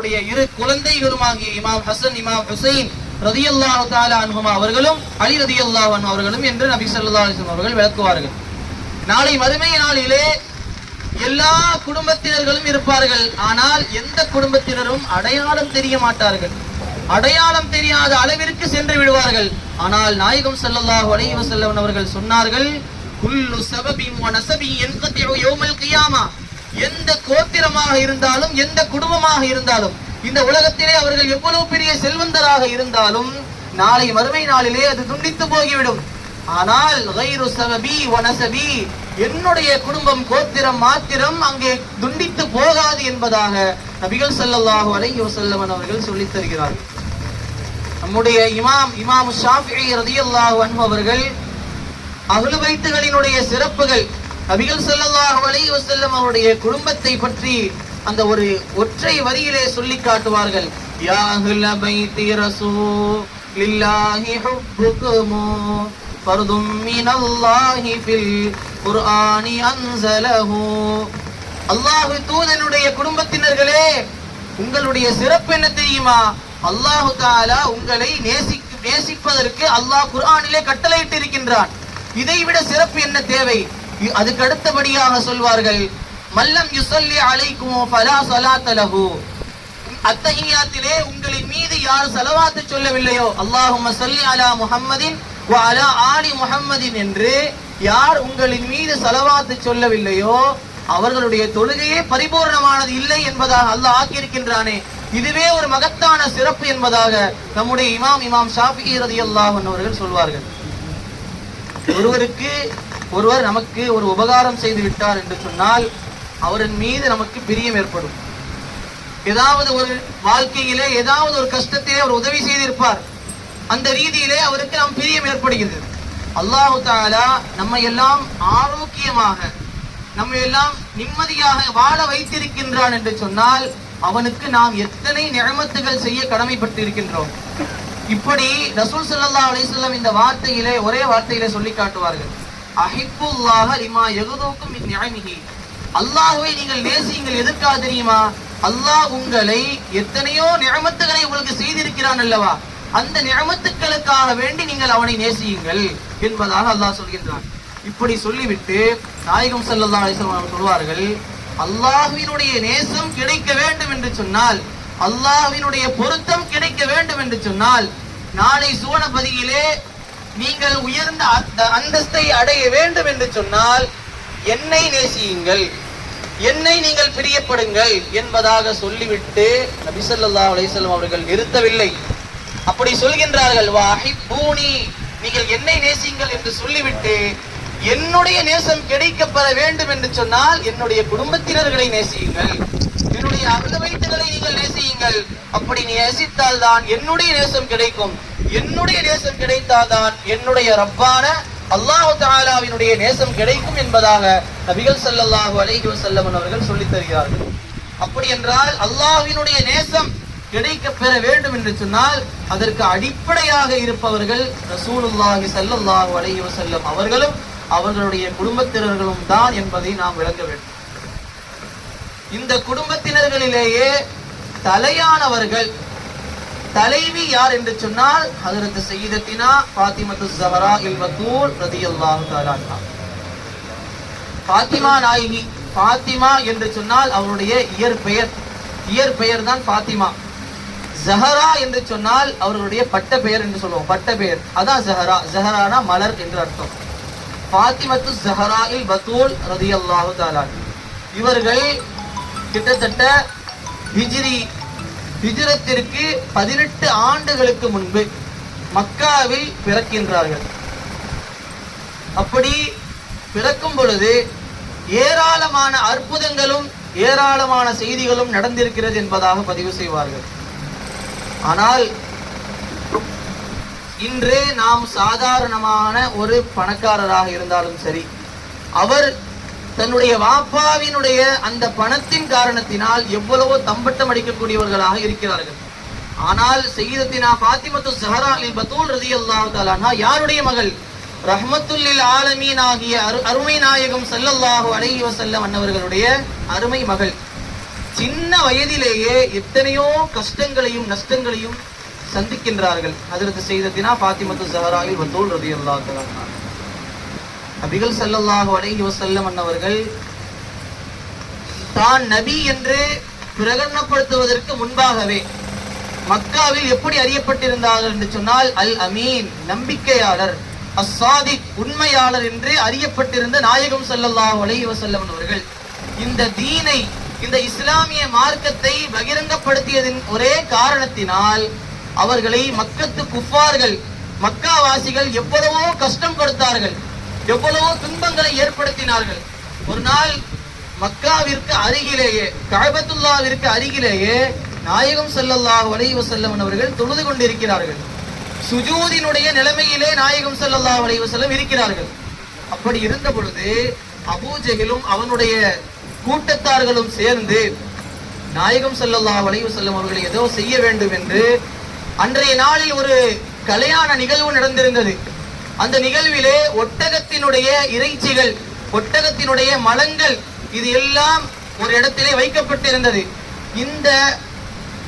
அவர்களுடைய இரு குழந்தைகளுமாகிய இமாம் ஹசன் இமாம் ஹுசைன் ரலியல்லாஹு தஆலா அன்ஹுமா அவர்களும் அலி ரலியல்லாஹு அன்ஹு அவர்களும் என்று நபி ஸல்லல்லாஹு அலைஹி வஸல்லம் அவர்கள் விளக்குவார்கள். நாளை மறுமை நாளிலே எல்லா குடும்பத்தினர்களும் இருப்பார்கள். ஆனால் எந்த குடும்பத்தினரும் அடையாளம் தெரிய மாட்டார்கள். அடையாளம் தெரியாத அளவிற்கு சென்று விடுவார்கள். ஆனால் நாயகம் ஸல்லல்லாஹு அலைஹி வஸல்லம் அவர்கள் சொன்னார்கள், குல்லு சபபின் வ நஸபின் யன்கதிஉ யௌமல் கியாமா. எந்த கோத்திரமாக இருந்தாலும் எந்த குடும்பமாக இருந்தாலும் இந்த உலகத்திலே அவர்கள் எவ்வளவு பெரிய செல்வந்தராக இருந்தாலும் நாளை மறுமை நாளிலே அது துண்டித்து போய்விடும். ஆனால் கைரு சபபி வ நஸபி, என்னுடைய குடும்பம் கோத்திரம் மாத்திரம் அங்கே துண்டித்து போகாது என்பதாக நபிகள் ஸல்லல்லாஹு அலைஹி வஸல்லம் அவர்கள் சொல்லித் தருகிறார்கள். நம்முடைய இமாம் ஷாஃபிஈ ரலியல்லாஹு அன்ஹு அவர்கள் அஹ்லு பைத்துகளினுடைய சிறப்புகள், நபிகள் ஸல்லல்லாஹு அலைஹி வஸல்லம் அவருடைய குடும்பத்தை பற்றி அந்த ஒரு ஒற்றை வரியிலே சொல்லி காட்டுவார்கள். யா அஹ்ல பைத்தி ரசூலில்லாஹி ஹுப்புகும் ஃபர்தும் மினல்லாஹி ஃபில் குர்ஆனி அன்ஸலஹு. அல்லாஹ் தூதனுடைய குடும்பத்தினர்களே, உங்களுடைய சிறப்பு என்ன தெரியுமா? அல்லாஹ் தஆலா உங்களை நேசிப்பதற்கு அல்லாஹ் குர்ஆனிலே கட்டளையிட்டு இருக்கின்றான். இதைவிட சிறப்பு என்ன தேவை? அதுக்கு அடுத்தபடியாக சொல்வார்கள், மல்லம் யுஸல்லி அலைக்கும் ஃபலா ஸலாத லஹு. அத்தஹியாத்திலே உங்களின் மீது யார் ஸலவாத் சொல்லவில்லையோ, அல்லாஹும்ம ஸல்லி அலா முஹம்மதின் வ அலா ஆலி முஹம்மதின் என்று யார் உங்களின் மீது ஸலவாத் சொல்லவில்லையோ அவர்களுடைய தொழுகையே பரிபூர்ணமானது இல்லை என்பதாக அல்லாஹ் ஆக்கியிருக்கின்றானே. இதுவே ஒரு மகத்தான சிறப்பு என்பதாக நம்முடைய இமாம் ஷாஃபிஈ ரலியல்லாஹு அன்ஹு அவர்கள் சொல்வார்கள். ஒருவர் நமக்கு ஒரு உபகாரம் செய்து விட்டார் என்று சொன்னால் அவரின் மீது நமக்கு பிரியம் ஏற்படும். ஏதாவது ஒரு வாழ்க்கையிலே ஏதாவது ஒரு கஷ்டத்திலே அவர் உதவி செய்திருப்பார், அந்த ரீதியிலே அவருக்கு நாம் பிரியம் ஏற்படுகிறது. அல்லாஹ் தஆலா நம்மை எல்லாம் ஆரோக்கியமாக நம்மை எல்லாம் நிம்மதியாக வாழ வைத்திருக்கின்றான் என்று சொன்னால் அவனுக்கு நாம் எத்தனை நிஅமத்துகள் செய்ய கடமைப்பட்டு இருக்கின்றோம். இப்படி ரசூல் ஸல்லல்லாஹு அலைஹி வஸல்லம் இந்த வார்த்தையிலே ஒரே வார்த்தையிலே சொல்லி காட்டுவார்கள், அஹிப்புல்லாஹ லிமா யகுதுக்கும் மின் நிஅமிஹி. அல்லாஹ்வை நீங்கள் நேசியுங்கள். எதற்காக தெரியுமா? அல்லாஹ் உங்களை எத்தனையோ நிஅமத்துகளை உங்களுக்கு செய்திருக்கிறான் அல்லவா, அந்த நிஅமத்துக்களுக்காக வேண்டி நீங்கள் அவனை நேசியுங்கள் என்பதாக அல்லாஹ் சொல்கின்றான். இப்படி சொல்லிவிட்டு நாயகம் ஸல்லல்லாஹு அலைஹி வஸல்லம் சொல்வார்கள், அல்லாஹ்வினுடைய நேசம் கிடைக்க வேண்டும் என்று சொன்னால், அல்லாஹ்வினுடைய பொருத்தம் கிடைக்க வேண்டும் என்று சொன்னால், நாளை சுவனபதியிலே நீங்கள் உயர்ந்த அந்தஸ்தை அடைய வேண்டும் என்று சொன்னால் என்னை நேசியுங்கள், என்னை நீங்கள் பிரியப்படுங்கள் என்பதாக சொல்லிவிட்டு நபி ஸல்லல்லாஹு அலைஹி வஸல்லம் அவர்கள் நிறுத்தவில்லை. அப்படி சொல்கின்றார்கள், வஹிப்பூனி, நீங்கள் என்னை நேசியுங்கள் என்று சொல்லிவிட்டு என்னுடைய நேசம் கிடைக்கப்பெற வேண்டும் என்று சொன்னால் என்னுடைய குடும்பத்தினர்களை நேசியுங்கள், என்னுடைய அஹ்லு பைத்துகளை நீங்கள் நேசியுங்கள். அப்படி நேசித்தால் தான் என்னுடைய நேசம் கிடைக்கும். என்னுடைய நேசம் கிடைத்தால்தான் என்னுடைய ரப்பான அல்லாஹ் தஆலாவினுடைய நேசம் கிடைக்கும் என்பதாக நபிகள் ஸல்லல்லாஹு அலைஹி வஸல்லம் அவர்கள் சொல்லித் தருகிறார்கள். அப்படி என்றால் அல்லாஹ்வினுடைய நேசம் கிடைக்க பெற வேண்டும் என்று சொன்னால் அதற்கு அடிப்படையாக இருப்பவர்கள் ரசூலுல்லாஹி ஸல்லல்லாஹு அலைஹி வஸல்லம் அவர்களும் அவர்களுடைய குடும்பத்தினர்களும் தான் என்பதை நாம் விளங்க வேண்டும். இந்த குடும்பத்தினர்களிலேயே தலையானவர்கள், தலைவி யார் என்று சொன்னால் ஹஜ்ரத் சய்யிதத்தினா ஃபாத்திமத்து ஸஹரா இல் பத்தூல் ரலியல்லாஹு தஆலா அன்ஹா. ஃபாத்திமா நாயகி, ஃபாத்திமா என்று சொன்னால் அவருடைய இயற்பெயர் தான் ஃபாத்திமா. ஸஹரா என்று சொன்னால் அவர்களுடைய பட்ட பெயர் என்று சொல்லுவோம், பட்ட பெயர் அதான் ஸஹரா. ஸஹரானா மலர் என்று அர்த்தம். ஃபாத்திமத்து ஸஹரா இல் பத்தூல் ரலியல்லாஹு தஆலா. இவர்கள் கிட்டத்தட்ட ஹிஜ்ரத்திற்கு 18 ஆண்டுகளுக்கு முன்பு மக்காவில் பிறக்கின்றார்கள். அப்படி பிறக்கும் பொழுது ஏராளமான அற்புதங்களும் ஏராளமான செய்திகளும் நடந்திருக்கிறது என்பதாக பதிவு செய்வார்கள். ஆனால் இன்று நாம் சாதாரணமான ஒரு பணக்காரராக இருந்தாலும் சரி, அவர் தன்னுடைய வாப்பாவினுடைய அந்த பணத்தின் காரணத்தினால் எவ்வளவோ தம்பட்டம் அடிக்கக்கூடியவர்களாக இருக்கிறார்கள். ஆனால் சய்யிதத்தினா ஃபாத்திமத்து ஸஹரா இல் பத்தூல் ரலியல்லாஹு தஆலா அன்ஹா யாருடைய மகள்? ரஹ்மத்துல் லில் ஆலமீன் ஆகிய அருமை நாயகம் ஸல்லல்லாஹு அலைஹி வஸல்லம் அன்னவர்களுடைய அருமை மகள். சின்ன வயதிலேயே எத்தனையோ கஷ்டங்களையும் நஷ்டங்களையும் சந்திக்கின்றார்கள். ஹஜ்ரத் செய்தத்தினா ஃபாத்திமத்து ஸஹராவில் பத்தூல் ரலியல்லாஹு தஆலா அன்ஹா. நபிகள் ஸல்லல்லாஹு அலைஹி வஸல்லம் அன்னவர்கள் தான் நபி என்று பிரகடனப்படுத்துவதற்கு முன்பாகவே மக்காவில் எப்படி அறியப்பட்டிருந்தார்கள் என்று சொன்னால், அல் அமீன் நம்பிக்கையாளர், அஸ்ஸாதிக் உண்மையாளர் என்று அறியப்பட்டிருந்த நாயகம் ஸல்லல்லாஹு அலைஹி வஸல்லம் அவர்கள் இந்த தீனை, இந்த இஸ்லாமிய மார்க்கத்தை பகிரங்கப்படுத்தியதின் ஒரே காரணத்தினால் அவர்களை மக்கத்து குஃபார்கள், மக்காவாசிகள் எவ்வளவோ கஷ்டம் கொடுத்தார்கள், எவ்வளவோ துன்பங்களை ஏற்படுத்தினார்கள். ஒரு நாள் மக்காவிற்கு அருகிலேயே, கஅபத்துல்லாவிற்கு அருகிலேயே நாயகம் ஸல்லல்லாஹு அலைஹி வஸல்லம் அவர்கள் தொழுது கொண்டிருக்கிறார்கள். சுஜூதினுடைய நிலைமையிலே நாயகம் ஸல்லல்லாஹு அலைஹி வஸல்லம் இருக்கிறார்கள். அப்படி இருந்த பொழுது அபூஜஹலும் அவனுடைய கூட்டத்தார்களும் சேர்ந்து நாயகம் ஸல்லல்லாஹு அலைஹி வஸல்லம் அவர்களை ஏதோ செய்ய வேண்டும் என்று அன்றைய நாளில் ஒரு கல்யாண நிகழ்வு நடந்திருந்தது. அந்த நிகழ்விலே ஒட்டகத்தினுடைய இறைச்சிகள், ஒட்டகத்தினுடைய மலங்கள், இது எல்லாம் ஒரு இடத்திலே வைக்கப்பட்டிருந்தது. இந்த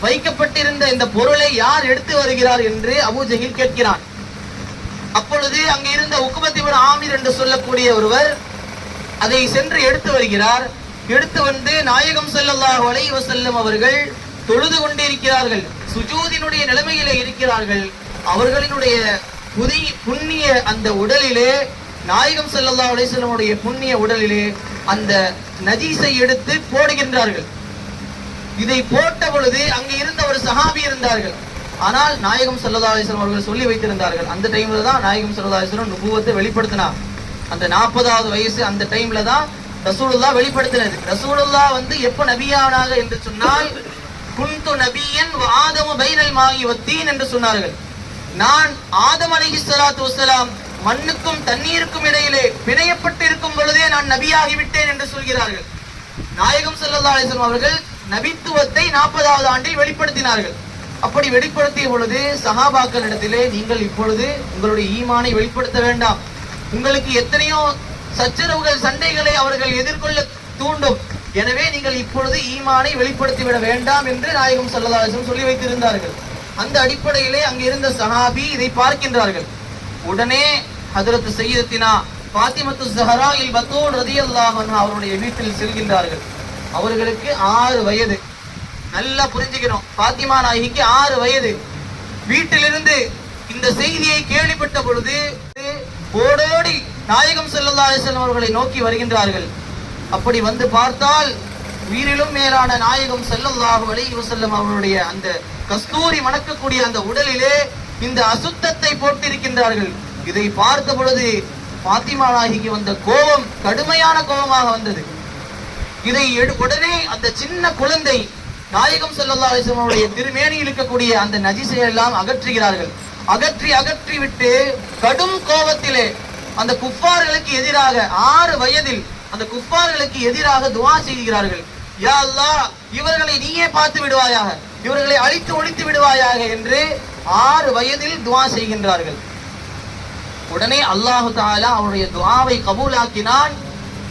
வைக்கப்பட்டிருந்த இந்த பொருளை யார் எடுத்து வருகிறார் என்று அபூஜஹல் கேட்கிறான். அப்பொழுது அங்கே இருந்த உக்பத் இப்னு ஆமிர் என்று சொல்லக்கூடிய ஒருவர் அதை சென்று எடுத்து வருகிறார். எடுத்து வந்து நாயகம் ஸல்லல்லாஹு அலைஹி வஸல்லம் அவர்கள் தொழுது கொண்டிருக்கிறார்கள், சுஜூதினுடைய நிலைமையிலே இருக்கிறார்கள். அவர்களினுடைய புண்ணிய அந்த உடலிலே, நாயகம் ஸல்லல்லாஹு அலைஹி வஸல்லம் உடைய புண்ணிய உடலிலே அந்த நஜீஸை எடுத்து போடுகின்றார்கள். இதை போட்ட பொழுது அங்கே இருந்த ஒரு சஹாபி இருந்தார்கள். ஆனால் நாயகம் ஸல்லல்லாஹு அலைஹி வஸல்லம் அவர்கள் சொல்லி வைத்திருந்தார்கள், அந்த டைம்ல தான் நாயகம் ஸல்லல்லாஹு அலைஹி வஸல்லம் நுபுவத்தை வெளிப்படுத்தினார். அந்த 40வது வயசு அந்த டைம்ல தான் ரசூலுல்லாஹ் வெளிப்படுத்தினது. ரசூலுல்லாஹ் வந்து எப்ப நபியானாக என்று சொன்னால், குன்து நபியன் வ ஆதமு பைனல் மாஇ வத்தீன் என்று சொன்னார்கள். நான் ஆதம் அலைஹிஸ்ஸலாத்து வஸ்ஸலாம் மண்ணுக்கும் தண்ணீருக்கும் இடையிலே பிணையப்பட்டு இருக்கும் பொழுதே நான் நபியாகி விட்டேன் என்று சொல்கிறார்கள். நாயகம் ஸல்லல்லாஹு அலைஹி வஸல்லம் அவர்கள் நபித்துவத்தை 40வது ஆண்டில் வெளிப்படுத்தினார்கள். அப்படி வெளிப்படுத்திய பொழுது சஹாபாக்களிடத்திலே, நீங்கள் இப்பொழுது உங்களுடைய ஈமானை வெளிப்படுத்த வேண்டாம், உங்களுக்கு எத்தனையோ சச்சரவுகள் சண்டைகளை அவர்கள் எதிர்கொள்ள தூண்டும், எனவே நீங்கள் இப்பொழுது ஈமானை வெளிப்படுத்திவிட வேண்டாம் என்று நாயகம் ஸல்லல்லாஹு அலைஹி வஸல்லம் சொல்லி வைத்திருந்தார்கள். அந்த அடிப்படையிலே அங்கிருந்த சஹாபி இதை பார்க்கின்றார்கள். உடனே ஹஜ்ரத் சய்யிதத்தினா ஃபாத்திமத்து ஸஹராயில் பத்தூல் ரலியல்லாஹு அன்ஹா அவருடைய வீட்டில் செல்கின்றார்கள். அவர்களுக்கு 6 வயது. நல்லா புரிஞ்சுக்கணும், ஃபாத்திமா நாயகிக்கு 6 வயது. வீட்டிலிருந்து இந்த செய்தியை கேள்விப்பட்ட பொழுது ஓடோடி நாயகம் ஸல்லல்லாஹு அலைஹி வஸல்லம் அவர்களை நோக்கி வருகின்றார்கள். அப்படி வந்து பார்த்தால் உயிரிலும் மேலான நாயகம் ஸல்லல்லாஹு அலைஹி வஸல்லம் அவருடைய அந்த கஸ்தூரி மணக்கக்கூடிய அந்த உடலிலே இந்த அசுத்தத்தை போட்டிருக்கின்றார்கள். இதை பார்த்த பொழுது ஃபாத்திமா நாயகிக்கு வந்த கோபம் கடுமையான கோபமாக வந்தது. இதை உடனே அந்த சின்ன குழந்தை நாயகம் ஸல்லல்லாஹு அலைஹி வஸல்லம் அவருடைய திருமேனியில் இருக்கக்கூடிய அந்த நஜீஸை எல்லாம் அகற்றுகிறார்கள். அகற்றி விட்டு கடும் கோபத்திலே அந்த குஃபார்களுக்கு எதிராக 6 வயதில் அந்த குஃபார்களுக்கு எதிராக துஆ செய்கிறார்கள். யா அல்லாஹ், இவர்களை நீயே பார்த்து விடுவாயாக, இவர்களை அழித்து ஒழித்து விடுவாயாக என்று 6 வயதில் துஆ செய்கின்றார்கள். உடனே அல்லாஹு தஆலா அவருடைய துஆவை கபூலாக்கினான்.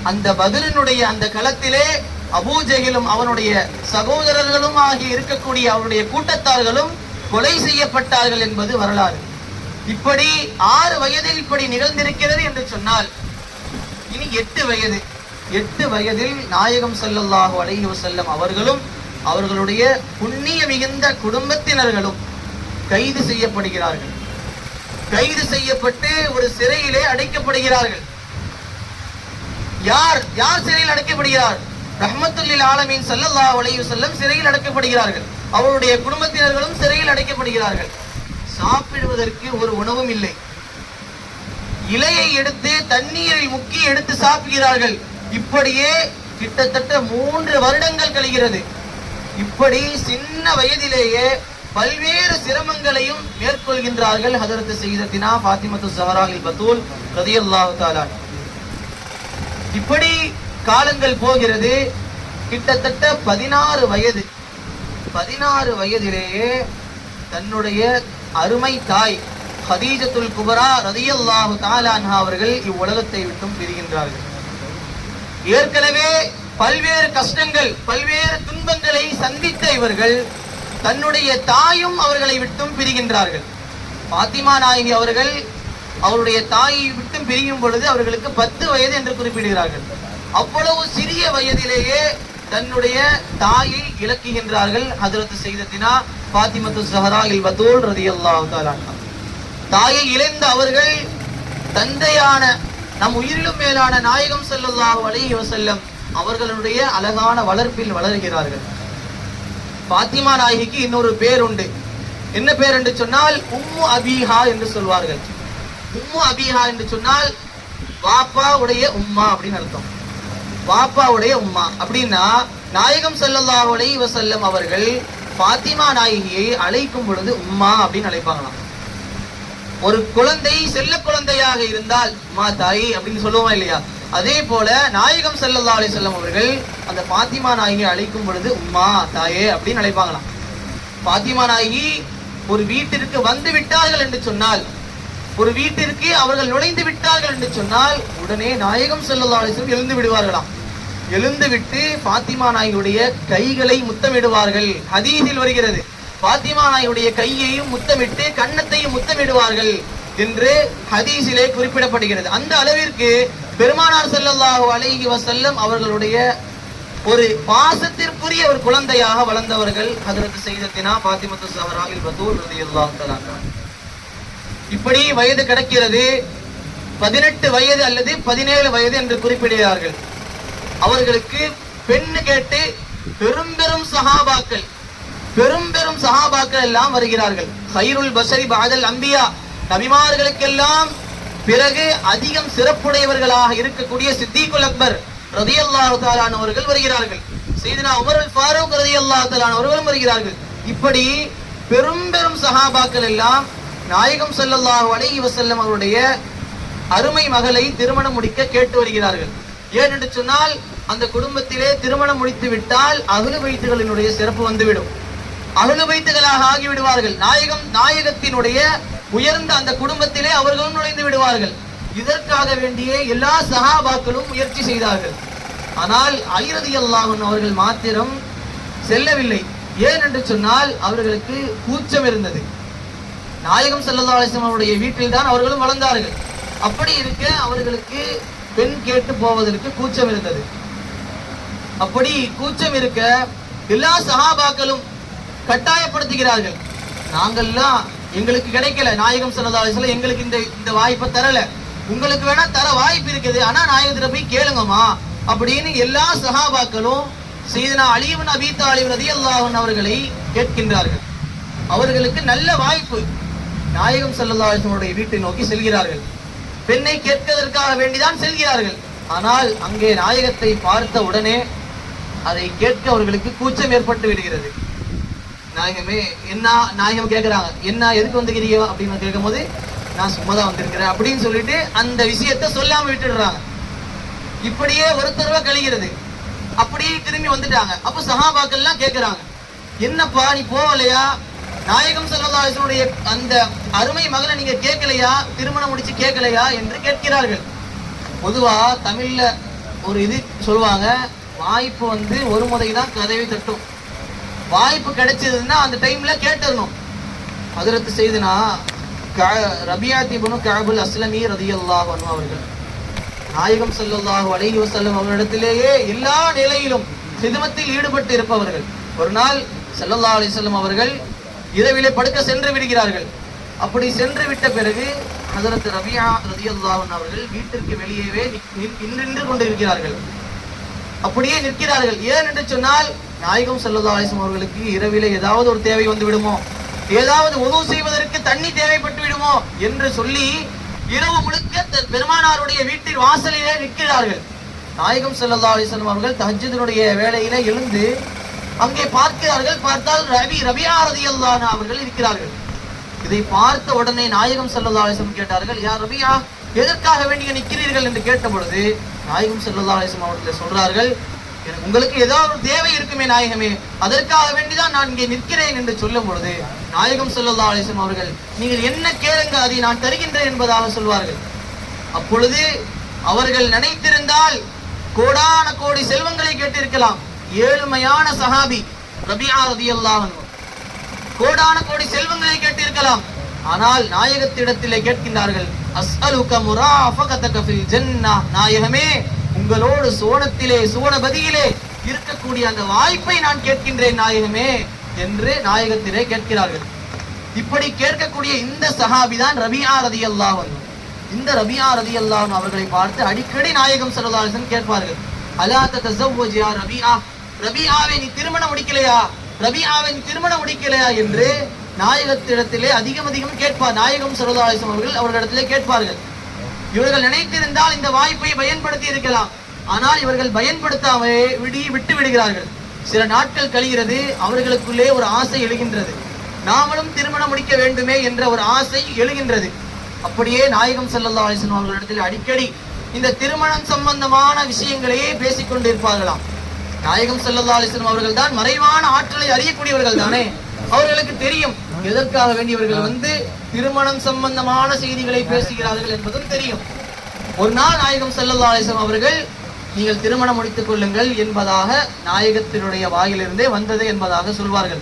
அந்த பத்ரினுடைய அந்த களத்திலே அபூஜஹலும் அவனுடைய சகோதரர்களும் ஆகி இருக்கக்கூடிய அவருடைய கூட்டத்தார்களும் கொலை செய்யப்பட்டார்கள் என்பது வரலாறு. இப்படி 6 வயதில் இப்படி நிகழ்ந்திருக்கிறது என்று சொன்னால், இனி 8 வயதில் நாயகம் ஸல்லல்லாஹு அலைஹி வஸல்லம் அவர்களும் அவர்களுடைய புண்ணிய மிகுந்த குடும்பத்தினர்களும் கைது செய்யப்படுகிறார்கள். கைது செய்யப்பட்டு ஒரு சிறையிலே அடைக்கப்படுகிறார்கள். யார் சிறையில் அடைக்கப்படுகிறார்? ரஹ்மத்துல் லில் ஆலமீன் ஸல்லல்லாஹு அலைஹி வஸல்லம் சிறையில் அடைக்கப்படுகிறார்கள். அவருடைய குடும்பத்தினர்களும் சிறையில் அடைக்கப்படுகிறார்கள். சாப்பிடுவதற்கு ஒரு உணவும் இல்லை. இலையை எடுத்து தண்ணீரில் முக்கி எடுத்து சாப்பிடுகிறார்கள். இப்படியே கிட்டத்தட்ட 3 வருடங்கள் கழிகிறது. இப்படி சின்ன வயதிலேயே பல்வேறு சிரமங்களையும் மேற்கொள்கின்றார்கள் ஹஜ்ரத் சய்யிதத்தினா ஃபாத்திமத்து ஸஹராயில் பத்தூல் ரலியல்லாஹு தஆலா. இப்படி காலங்கள் போகிறது. கிட்டத்தட்ட 16 வயது. 16 வயதிலேயே தன்னுடைய அருமை தாய் ஹதீஜத்துல் குபரா ரலியல்லாஹு தஆலா அன்ஹா அவர்கள் இவ்வுலகத்தை விட்டும் பிரிகின்றார்கள். ஏற்கனவே பல்வேறு கஷ்டங்கள், பல்வேறு துன்பங்களை சந்தித்த இவர்கள் தன்னுடைய தாயும் அவர்களை விட்டும் பிரிகின்றார்கள். பாத்திமா நாயகி அவர்கள் அவருடைய தாயை விட்டும் பிரியும் பொழுது அவர்களுக்கு 10 வயது என்று குறிப்பிடுகிறார்கள். அவ்வளவு சிறிய வயதிலேயே தன்னுடைய தாயை இழக்குகின்றார்கள். ஹஜ்ரத் சையதத்தினா ஃபாத்திமத்து ஸஹரா இல் பதூல் ரலியல்லாஹு தஆலா அன்ஹா. தாயை இழந்த அவர்கள் தந்தையான நம் உயிரிலும் மேலான நாயகம் ஸல்லல்லாஹு அலைஹி வஸல்லம் அவர்களுடைய அழகான வளர்ப்பில் வளர்கிறார்கள். பாத்திமா நாயகிக்கு இன்னொரு பேர் உண்டு. என்ன பேர் என்று சொன்னால் உம்மு அபீஹா என்று சொல்வார்கள். உம்மு அபீஹா என்று சொன்னால் வாப்பா உடைய உம்மா அப்படின்னு அர்த்தம். வாப்பா உடைய உம்மா அப்படின்னா நாயகம் ஸல்லல்லாஹு அலைஹி வஸல்லம் அவர்கள் பாத்திமா நாயகியை அழைக்கும் பொழுது உம்மா அப்படின்னு அழைப்பாங்களாம். ஒரு குழந்தை செல்ல குழந்தையாக இருந்தால் உம்மா தாய் அப்படின்னு சொல்லுவோம் இல்லையா, அதே போல நாயகம் ஸல்லல்லாஹு அலைஹி வஸல்லம் அவர்கள் அந்த பாத்திமா நாயகியை அழைக்கும் பொழுது உம்மா தாயே அப்படின்னு அழைப்பாங்களாம். பாத்திமா நாயகி ஒரு வீட்டிற்கு வந்து விட்டார்கள் என்று சொன்னால், ஒரு வீட்டிற்கு அவர்கள் நுழைந்து விட்டார்கள் என்று சொன்னால் உடனே நாயகம் ஸல்லல்லாஹு அலைஹி வஸல்லம் எழுந்து விடுவார்களாம். எழுந்து விட்டு பாத்திமா நாயகியுடைய கைகளை முத்தமிடுவார்கள். ஹதீஸில் வருகிறது, பாத்திமா நாயகியுடைய கையையும் முத்தமிட்டு கன்னத்தையும் முத்தமிடுவார்கள் என்று ஹதீஸிலே குறிப்பிடப்படுகிறது. அந்த அளவிற்கு பெருமானார் ஸல்லல்லாஹு அலைஹி வஸல்லம் அவர்களுடைய ஒரு பாசத்திற்குரிய ஒரு குழந்தையாக வளர்ந்தவர்கள் ஹஜ்ரத் சையதத்தினா ஃபாத்திமத்து ஸஹரா இல் பதூல் ரலியல்லாஹு தஆலா அன்ஹா. இப்படி வயது கிடக்கிறது. 18 வயது அல்லது 17 வயது என்று குறிப்பிடுகிறார்கள். அவர்களுக்கு பெண்ணு கேட்டு பெரும் பெரும் சஹாபாக்கள் எல்லாம் வருகிறார்கள். ஹைருல் பஷரி பஅதல் அன்பியா, நபிமார்களுக்கெல்லாம் பிறகு அதிகம் சிறப்புடையவர்களாக இருக்கக்கூடிய சித்திகுல் அக்பர் ரலியல்லாஹு தஆலா அவர்கள் வருகிறார்கள். சையதுனா உமர் அல் ஃபாரூக் ரலியல்லாஹு தஆலா அவர்களும் வருகிறார்கள். இப்படி பெரும் பெரும் சஹாபாக்கள் எல்லாம் நாயகம் ஸல்லல்லாஹு அலைஹி வஸல்லம் அவருடைய அருமை மகளை திருமணம் முடிக்க கேட்டு வருகிறார்கள். ஏனென்று சொன்னால் அந்த குடும்பத்திலே திருமணம் முடித்து விட்டால் அஹ்லு பைத்துகளினுடைய சிறப்பு வந்துவிடும். அஹ்லு பைத்துகளாக ஆகிவிடுவார்கள். நாயகத்தினுடைய உயர்ந்த அந்த குடும்பத்திலே அவர்களும் நுழைந்து விடுவார்கள். இதற்காக வேண்டிய எல்லா சஹாபாக்களும் முயற்சி செய்தார்கள். ஆனால் அலி ரலியல்லாஹு அன்ஹு அவர்கள் மாத்திரம் செல்லவில்லை. ஏன் என்று சொன்னால் அவர்களுக்கு கூச்சம் இருந்தது. நாயகம் ஸல்லல்லாஹு அலைஹி வஸல்லம் அவருடைய வீட்டில் தான் அவர்களும் வளர்ந்தார்கள். அப்படி இருக்க அவர்களுக்கு பெண் கேட்டு போவதற்கு கூச்சம் இருந்தது. அப்படி கூச்சம் இருக்க எல்லா சஹாபாக்களும் கட்டாயப்படுத்துகிறார்கள். நாங்கள்லாம் எங்களுக்கு கிடைக்கல, நாயகம் ஸல்லல்லாஹு அலைஹி வஸல்லம் எங்களுக்கு இந்த வாய்ப்பை தரல, உங்களுக்கு வேணா தர வாய்ப்பு இருக்குது, ஆனா நாயகத்திட்ட போய் கேளுங்கம்மா அப்படின்னு எல்லா சஹாபாக்களும் சையதுனா அலி இப்னு அபீ தாலிப் ரலியல்லாஹு அன்ஹு அவர்களை கேட்கின்றார்கள். அவர்களுக்கு நல்ல வாய்ப்பு. நாயகம் ஸல்லல்லாஹு அலைஹி வஸல்லம் வீட்டை நோக்கி செல்கிறார்கள். பெண்ணை கேட்பதற்காக வேண்டிதான் செல்கிறார்கள். ஆனால் அங்கே நாயகத்தை பார்த்த உடனே அதை கேட்க அவர்களுக்கு கூச்சம் ஏற்பட்டு விடுகிறது. நாயகமே என்ன, நாயகம் கேட்கிறாங்க, என்ன எதுக்கு வந்துக்கிறீங்க அப்படின்னு கேட்கும் போது நான் சும்மாதான் வந்திருக்கிறேன் அப்படின்னு சொல்லிட்டு அந்த விஷயத்த சொல்லாம விட்டுடுறாங்க. இப்படியே ஒரு தடவை கழிகிறது. அப்படியே திரும்பி வந்துட்டாங்க. அப்ப சஹாபாக்கள் எல்லாம் கேட்கிறாங்க, என்னப்பா நீ போகலையா, நாயகம் ஸல்லல்லாஹு அலைஹி வஸல்லம் அந்த அருமை மகளை நீங்க கேட்கலையா, திருமணம் முடிச்சு கேட்கலையா என்று கேட்கிறார்கள். பொதுவா தமிழ்ல ஒரு இது சொல்லுவாங்க, வாய்ப்பு ஒரு முறை தான் கதவை தட்டும். வாய்ப்பு கிடைச்சதுன்னா அந்த டைம்ல கேட்டுறணும். ஹஜ்ரத் சையதுனா ரபியாத் இப்னு கஅபுல் அஸ்லமி ரலியல்லாஹு அன்ஹு அவர்கள் நாயகம் ஸல்லல்லாஹு அலைஹி வஸல்லம் அவர்களிடத்திலேயே எல்லா நிலையிலும் ஹிதமத்தில் ஈடுபட்டு இருப்பவர்கள். ஒரு நாள் ஸல்லல்லாஹு அலைஹி வஸல்லம் அவர்கள் இரவிலே படுக்க சென்று விடுகிறார்கள். அப்படி சென்று விட்ட பிறகு ஹஜ்ரத் ரபியா ரலியல்லாஹு அன்ஹு அவர்கள் வீட்டிற்கு வெளியவே நின்று கொண்டிருக்கிறார்கள். அப்படியே நிற்கிறார்கள். ஏன் என்று சொன்னால் நாயகம் ஸல்லல்லாஹு அலைஹி வஸல்லம் அவர்களுக்கு இரவிலே ஏதாவது ஒரு தேவை வந்து விடுமோ, ஏதாவது உது செய்வதற்கு தண்ணி தேவைப்பட்டு விடுமோ என்று சொல்லி இரவு முழுக்க பெருமானாருடைய வீட்டின் வாசலிலே நிற்கிறார்கள். நாயகம் ஸல்லல்லாஹு அலைஹி வஸல்லம் அவர்கள் தஹஜ்ஜுதுடைய வேளையிலே எழுந்து அங்கே பார்க்கிறார்கள். பார்த்தால் ரபியா ரலியல்லாஹு அன்ஹு அவர்கள் இருக்கிறார்கள். இதை பார்த்த உடனே நாயகம் ஸல்லல்லாஹு அலைஹி வஸல்லம் கேட்டார்கள், யா ரபியா, எதற்காக வேண்டி நிற்கிறீர்கள் என்று கேட்ட பொழுது நாயகம் ஸல்லல்லாஹு அலைஹி வஸல்லம் அவர்கள் சொல்றார்கள், உங்களுக்கு ஏதாவது ஒரு தேவை இருக்குமே நாயகமே, அதற்காக வேண்டிதான் நான் இங்கே நிற்கிறேன் என்று சொல்லும் பொழுது நாயகம் ஸல்லல்லாஹு அலைஹி வஸல்லம் அவர்கள், நீங்கள் என்ன கேளுங்க அதை நான் தருகின்றேன் என்பதாக சொல்வார்கள். அப்பொழுது அவர்கள் நினைத்திருந்தால் கோடான கோடி செல்வங்களை கேட்டிருக்கலாம். ஏழ்மையான சஹாபி ரபிஆ ரலியல்லாஹு அன்ஹு கோடான கோடி செல்வங்களை கேட்டிருக்கலாம். ஆனால் நாயகத்திடத்திலே கேட்கின்றார்கள், அஸ்அலுக முராஃபகதக ஃபில் ஜன்னah, நாயகமே உங்களோடு சுவனத்திலே சுவனபதியிலே இருக்கக்கூடிய அந்த வாய்ப்பை நான் கேட்கின்றேன் நாயகமே என்று நாயகத்திலே கேட்கிறார்கள். இப்படி கேட்கக்கூடிய இந்த சஹாபி தான் ரபிஆ ரலியல்லாஹு அன்ஹு. இந்த ரபிஆ ரலியல்லாஹு அன்ஹு அவர்களை பார்த்து அடிக்கடி நாயகம் ஸல்லல்லாஹு அலைஹி வஸல்லம் கேட்பார்கள், அலா ததஸவ்வஜ் யா ரபிஆ, ரபிஆவே நீ திருமணம் முடிக்கலையா, ரபிஆவே நீ திருமணம் முடிக்கலையா என்று நாயகத்திடத்திலே அதிகம் கேட்பார். நாயகம் ஸல்லல்லாஹு அலைஹி வஸல்லம் அவர்களிடத்திலே கேட்பார்கள். இவர்கள் நினைத்திருந்தால் இந்த வாய்ப்பை பயன்படுத்தி இருக்கலாம். ஆனால் இவர்கள் பயன்படுத்தாமலே விட்டு விடுகிறார்கள். சில நாட்கள் கழிகிறது, அவர்களுக்குள்ளே ஒரு ஆசை எழுகின்றது, நாமளும் திருமணம் முடிக்க வேண்டுமே என்ற ஒரு ஆசை எழுகின்றது. அப்படியே நாயகம் ஸல்லல்லாஹு அலைஹி வஸல்லம் அவர்களிடத்தில் அடிக்கடி இந்த திருமணம் சம்பந்தமான விஷயங்களையே பேசிக் கொண்டிருப்பார்களாம். நாயகம் ஸல்லல்லாஹு அலைஹி வஸல்லம் அவர்கள் தான் மறைவான ஆற்றலை அறியக்கூடியவர்கள் தானே, அவர்களுக்கு தெரியும் எதற்காக வேண்டியவர்கள் திருமணம் சம்பந்தமான செய்திகளை பேசுகிறார்கள் என்பதும் தெரியும். ஒரு நாள் நாயகம் ஸல்லல்லாஹு அலைஹி வஸல்லம் அவர்கள், நீங்கள் திருமணம் முடித்துக் கொள்ளுங்கள் என்பதாக நாயகத்தினுடைய வாயிலிருந்தே வந்தது என்பதாக சொல்வார்கள்.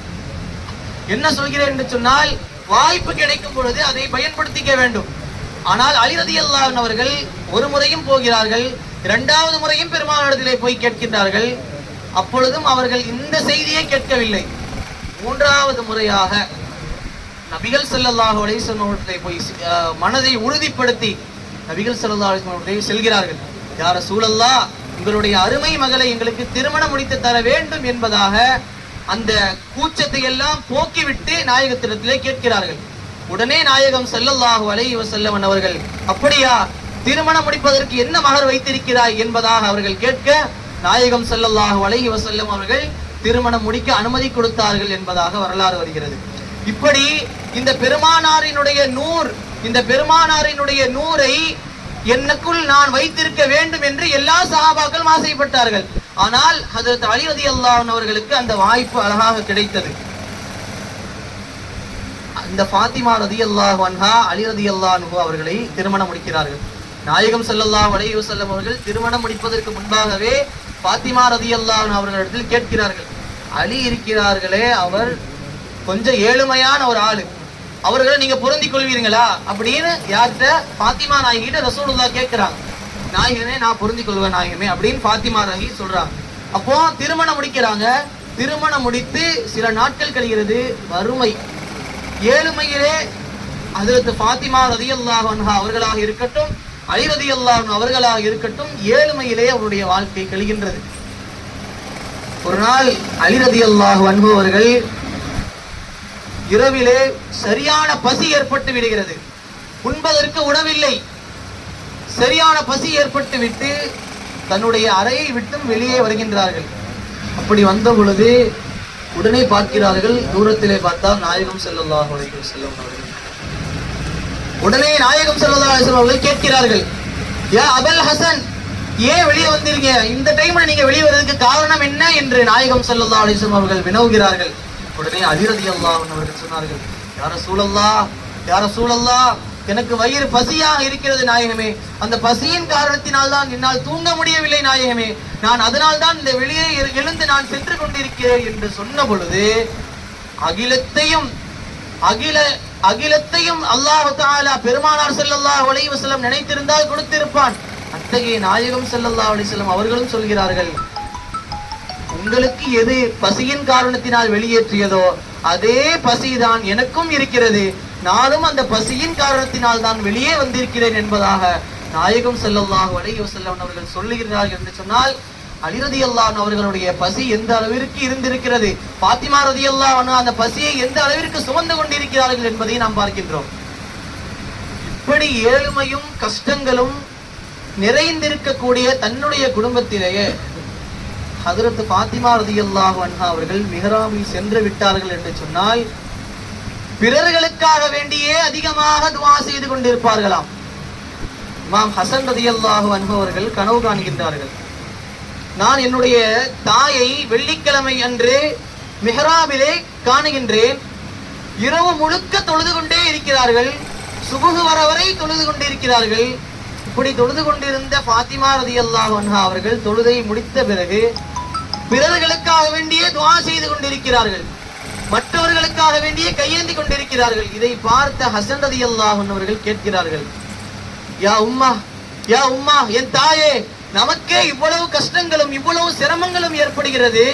என்ன சொல்கிறேன் என்று சொன்னால், வாய்ப்பு கிடைக்கும் பொழுது அதை பயன்படுத்திக்க வேண்டும். ஆனால் அலி ரலியல்லாஹு அன்ஹு அவர்கள் ஒரு முறையும் போகிறார்கள், இரண்டாவது முறையும் பெருமானிடத்திலே போய் கேட்கின்றார்கள். அப்பொழுதும் அவர்கள் இந்த செய்தியை கேட்கவில்லை. மூன்றாவது முறையாக நபிகள் ஸல்லல்லாஹு அலைஹி வஸல்லம் அவர்களை போய் மனதை உறுதிப்படுத்தி நபிகள் ஸல்லல்லாஹு அலைஹி வஸல்லம் அவர்கள் செல்கிறார்கள். யா ரசூலல்லாஹ், உங்களுடைய அருமை மகளை எங்களுக்கு திருமணம் முடித்து தர வேண்டும் என்பதாக அந்த கூச்சத்தை எல்லாம் போக்கிவிட்டு நாயகத்திடத்திலே கேட்கிறார்கள். உடனே நாயகம் ஸல்லல்லாஹு அலைஹி வஸல்லம் அவர்கள், அப்படியா, திருமணம் முடிப்பதற்கு என்ன மகர் வைத்திருக்கிறாய் என்பதாக அவர்கள் கேட்க, நாயகம் ஸல்லல்லாஹு அலைஹி வஸல்லம் அவர்கள் திருமணம் முடிக்க அனுமதி கொடுத்தார்கள் என்பதாக வரலாறு வருகிறது. இப்படி இந்த பெருமானாரினுடைய நூரை என்னக்குள் நான் வைத்திருக்க வேண்டும் என்று எல்லா சஹாபாக்களும் ஆசைப்பட்டார்கள். ஆனால் ஹஜ்ரத் அலி ரலியல்லாஹு அன்ஹு அவர்களுக்கு அந்த வாய்ப்பு அழகாக கிடைத்தது. இந்த ஃபாத்திமா ரலியல்லாஹு அன்ஹா அலி ரலியல்லாஹு அன்ஹு அவர்களை திருமணம் முடிக்கிறார்கள். நாயகம் ஸல்லல்லாஹு அலைஹி வஸல்லம் அவர்கள் திருமணம் முடிப்பதற்கு முன்பாகவே ஃபாத்திமா ரலியல்லாஹு அன்ஹா அவர்களிடத்தில் கேட்கிறார்கள், அலி இருக்கிறார்களே, அவர் கொஞ்சம் ஏழ்மையான ஒரு ஆளு, அவர்களை நீங்க பொருந்திக் கொள்வீர்களா அப்படின்னு யார்கிட்ட? ஃபாத்திமா நாயகிட்ட ரசூலுல்லாஹ் கேட்கிறாங்க. நாயகனே, நான் பொருந்திக் கொள்வேன் நாயகமே அப்படின்னு ஃபாத்திமா நாயகி சொல்றாங்க. அப்போ திருமணம் முடிக்கிறாங்க. திருமணம் முடித்து சில நாட்கள் கழிகிறது. வறுமை, ஏழ்மையிலே ஹஜ்ரத் ஃபாத்திமா ரலியல்லாஹு அன்ஹா அவர்களாக இருக்கட்டும், அலி ரலியல்லாஹு அன்ஹு அவர்களாக இருக்கட்டும், ஏழ்மையிலே அவருடைய வாழ்க்கை கழிகின்றது. ஒரு நாள் அலி ரலியல்லாஹு அன்ஹு அவர்கள் இரவிலே சரியான பசி ஏற்பட்டு விடுகிறது. உண்பதற்கு உணவில்லை. சரியான பசி ஏற்பட்டு விட்டு தன்னுடைய அறையை விட்டும் வெளியே வருகின்றார்கள். அப்படி வந்த பொழுது உடனே பார்க்கிறார்கள், தூரத்திலே பார்த்தால் நாயகம் ஸல்லல்லாஹு அலைஹி வஸல்லம் அவர்கள். உடனே நாயகம் ஸல்லல்லாஹு அலைஹி வஸல்லம் அவர்கள் கேட்கிறார்கள், யா அபல் ஹசன், ஏன் வெளியே வந்தீங்க? இந்த டைம்ல நீங்க வெளியே வர்றதுக்கு காரணம் என்ன என்று நாயகம் ஸல்லல்லாஹு அலைஹி வஸல்லம் அவர்கள் வினவுகிறார்கள். உடனே அலி ரலியல்லாஹு அன்ஹு அவர்கள் சொன்னார்கள், யா ரசூலல்லாஹ், யா ரசூலல்லாஹ், எனக்கு வயிறு பசியாக இருக்கிறது நாயகமே, அந்த பசியின் காரணத்தினால் தான் என்னால் தூங்க முடியவில்லை நாயகமே, நான் அதனால் தான் இந்த வெளியே எழுந்து நான் சென்று கொண்டிருக்கிறேன் என்று சொன்ன பொழுது அகிலத்தையும் அல்லாஹ் தஆலா பெருமானார் ஸல்லல்லாஹு அலைஹி வஸல்லம் நினைத்திருந்தால் கொடுத்திருப்பான். அத்தகைய நாயகம் ஸல்லல்லாஹு அலைஹி வஸல்லம் அவர்களும் சொல்கிறார்கள், உங்களுக்கு எது பசியின் காரணத்தினால் வெளியேற்றியதோ அதே பசிதான் எனக்கும் இருக்கிறது, நானும் அந்த பசியின் காரணத்தினால் தான் வெளியே வந்திருக்கிறேன் என்பதாக நாயகம் ஸல்லல்லாஹு அலைஹி வஸல்லம் அவர்கள் சொல்லுகிறார்கள். என்று சொன்னால் அலி ரலியல்லாஹு அன்ஹு அவர்களுடைய பசி எந்த அளவிற்கு இருந்திருக்கிறது, ஃபாத்திமா ரலியல்லாஹு அன்ஹா அந்த பசியை எந்த அளவிற்கு சுமந்து கொண்டிருக்கிறார்கள் என்பதை நாம் பார்க்கின்றோம். இப்படி ஏழ்மையும் கஷ்டங்களும் நிறைந்திருக்கக்கூடிய தன்னுடைய குடும்பத்திலேயே ஹஜ்ரத் ஃபாத்திமா ரலியல்லாஹு அன்ஹா அவர்கள் மிஹ்ராபில் சென்று விட்டார்கள் என்று சொன்னால் பிறர்களுக்காக வேண்டியே அதிகமாக துஆ செய்து கொண்டிருப்பார்களாம். இமாம் ஹசன் ரலியல்லாஹு அன்ஹு அவர்கள் கனவு காண்கின்றார்கள், நான் என்னுடைய தாயை வெள்ளிக்கிழமை அன்று மிஹ்ராபிலே காணுகின்றேன், இரவு முழுக்க தொழுது கொண்டே இருக்கிறார்கள், சுபுஹ் வர வரை தொழுது கொண்டே இருக்கிறார்கள், இப்படி தொழுது கொண்டிருந்த ஃபாத்திமா ரலியல்லாஹு அன்ஹா அவர்கள் தொழுதை முடித்த பிறகு பிறர்களுக்காக வேண்டியே துஆ செய்து கொண்டிருக்கிறார்கள், மற்றவர்களுக்காக வேண்டியே கையேந்தி கொண்டிருக்கிறார்கள். இதை பார்த்த ஹசன் ரலியல்லாஹு அன்ஹு அவர்கள் கேட்கிறார்கள், யா உம்மா, யா உம்மா, என் தாயே, நமக்கே இவ்வளவு கஷ்டங்களும் இவ்வளவு சிரமங்களும் ஏற்படுகிறது,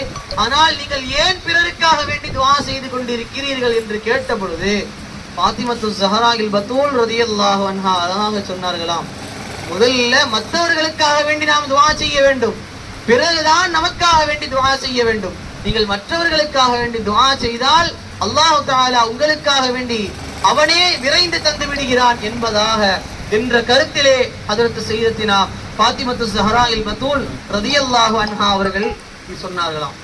ஆனால் நீங்கள் ஏன் பிறருக்காக வேண்டி துஆ செய்து கொண்டிருக்கிறீர்கள் என்று கேட்ட பொழுது ஃபாத்திமத்து ஸஹராஇல் பத்தூல் ரலியல்லாஹு அன்ஹா அழகாக சொன்னார்களாம், முதல்ல மற்றவர்களுக்காக வேண்டி நாம் துஆ செய்ய வேண்டும், பிறகுதான் நமக்காக வேண்டி துஆ செய்ய வேண்டும். நீங்கள் மற்றவர்களுக்காக வேண்டி துஆ செய்தால் அல்லாஹ் தஆலா உங்களுக்காக வேண்டி அவனே விரைந்து தந்து விடுகிறான் என்பதாக என்ற கருத்திலே ஹஜ்ரத் சையதத்தினா ஃபாத்திமத்து ஸஹராஇல் பத்தூல் ரலியல்லாஹு அன்ஹா அவர்கள் சொன்னார்களாம்.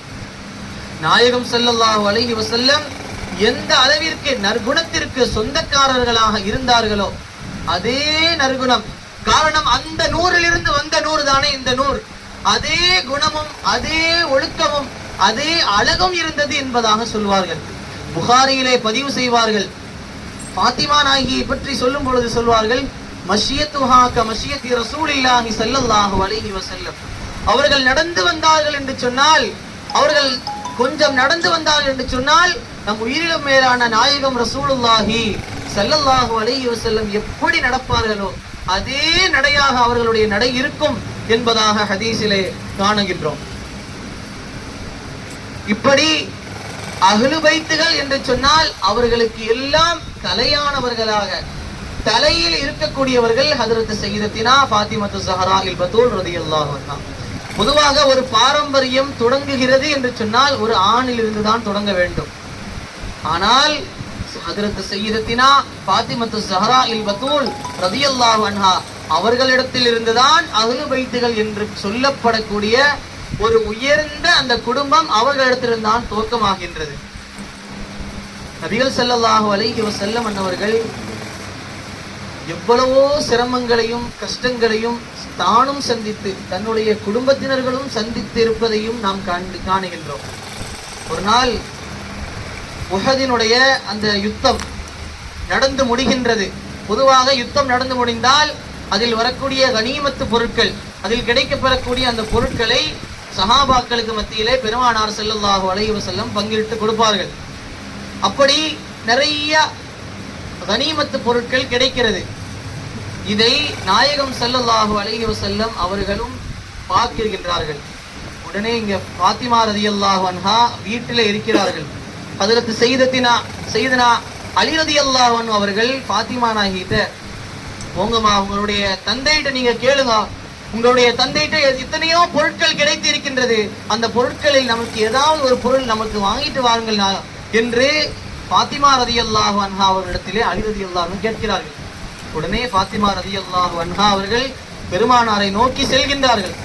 நாயகம் ஸல்லல்லாஹு அலைஹி வஸல்லம் எந்த அளவிற்கு நற்குணத்திற்கு சொந்தக்காரர்களாக இருந்தார்களோ அதே நற்குணம், காரணம் அந்த நூறிலிருந்து வந்த நூறு தானே இந்த நூறு, அதே குணமும் அதே ஒழுக்கமும் அதே அழகும் இருந்தது என்பதாக சொல்வார்கள். புகாரியிலே பதிவு செய்வார்கள், ஃபாத்திமா நாயகியை பற்றி சொல்லும் பொழுது சொல்வார்கள், மஷியத்துஹா கமஷியத்தி ரசூலில்லாஹி ஸல்லல்லாஹு அலைஹி வஸல்லம். அவர்கள் நடந்து வந்தார்கள் என்று சொன்னால், அவர்கள் கொஞ்சம் நடந்து வந்தார்கள் என்று சொன்னால், நம் உயிரிலும் மேலான நாயகம் ரசூலுல்லாஹி ஸல்லல்லாஹு அலைஹி வஸல்லம் எப்படி நடப்பார்களோ அதே நடையாக அவர்களுடைய நடை இருக்கும் என்பதாக ஹதீஸிலே காணுகின்றோம். இப்படி அஹ்லு பைத்துகள் என்று சொன்னால் அவர்களுக்கு எல்லாம் தலையானவர்களாக தலையில் இருக்கக்கூடியவர்கள் ஹஜ்ரத் சையதத்தினா ஃபாத்திமத்து ஸஹராஇல் பத்தூல் ரலியல்லாஹு அன்ஹா. பொதுவாக ஒரு பாரம்பரியம் தொடங்குகிறது என்று சொன்னால் ஒரு ஆணில் இருந்துதான் தொடங்க வேண்டும். ஆனால் ஹஜ்ரத் சையதத்தினா ஃபாத்திமத்து ஸஹராஇல் பத்தூல் ரலியல்லாஹு அன்ஹா அவர்களிடத்தில் இருந்துதான் அஹ்லு பைத்துகள் என்று சொல்லப்படக்கூடிய ஒரு உயர்ந்த அந்த குடும்பம் அவர்களிடத்திலிருந்து தான் துவக்கமாகின்றது. நபிகள் ஸல்லல்லாஹு அலைஹி வஸல்லம் அவர்கள் எவ்வளவோ சிரமங்களையும் கஷ்டங்களையும் தானும் சந்தித்து தன்னுடைய குடும்பத்தினர்களும் சந்தித்து இருப்பதையும் நாம் காணுகின்றோம். ஒரு நாள் உஹதினுடைய அந்த யுத்தம் நடந்து முடிகின்றது. பொதுவாக யுத்தம் நடந்து முடிந்தால் அதில் வரக்கூடிய கனிமத்து பொருட்கள், அதில் கிடைக்கப்பெறக்கூடிய அந்த பொருட்களை சஹாபாக்களுக்கு மத்தியிலே பெருமானார் ஸல்லல்லாஹு அலைஹி வஸல்லம் பங்கிட்டு கொடுப்பார்கள். அப்படி நிறைய கனிமத்து பொருட்கள் கிடைக்கிறது. இதை நாயகம் ஸல்லல்லாஹு அலைஹி வஸல்லம் அவர்களும் பார்க்கின்றார்கள். உடனே இங்க ஃபாத்திமா ரலியல்லாஹு அன்ஹா வீட்டிலே இருக்கிறார்கள். ஹஜ்ரத் சையதனா அலி ரலியல்லாஹு அன்ஹு அவர்கள் ஃபாத்திமா நாயகிட்ட, போங்கம்மா, உங்களுடைய தந்தையிட்ட நீங்க கேளுங்க, உங்களுடைய தந்தையிட்ட எத்தனையோ பொருட்கள் கிடைத்து இருக்கின்றது, அந்த பொருட்களில் நமக்கு ஏதாவது ஒரு பொருள் நமக்கு வாங்கிட்டு வாருங்கள் என்று ஃபாத்திமா ரலியல்லாஹு அன்ஹா அவர்களிடத்திலே அலி ரலியல்லாஹு அன்ஹு கேட்கிறார்கள். உடனே ஃபாத்திமா ரலியல்லாஹு அன்ஹா அவர்கள் பெருமானாரை நோக்கி செல்கின்றார்கள்.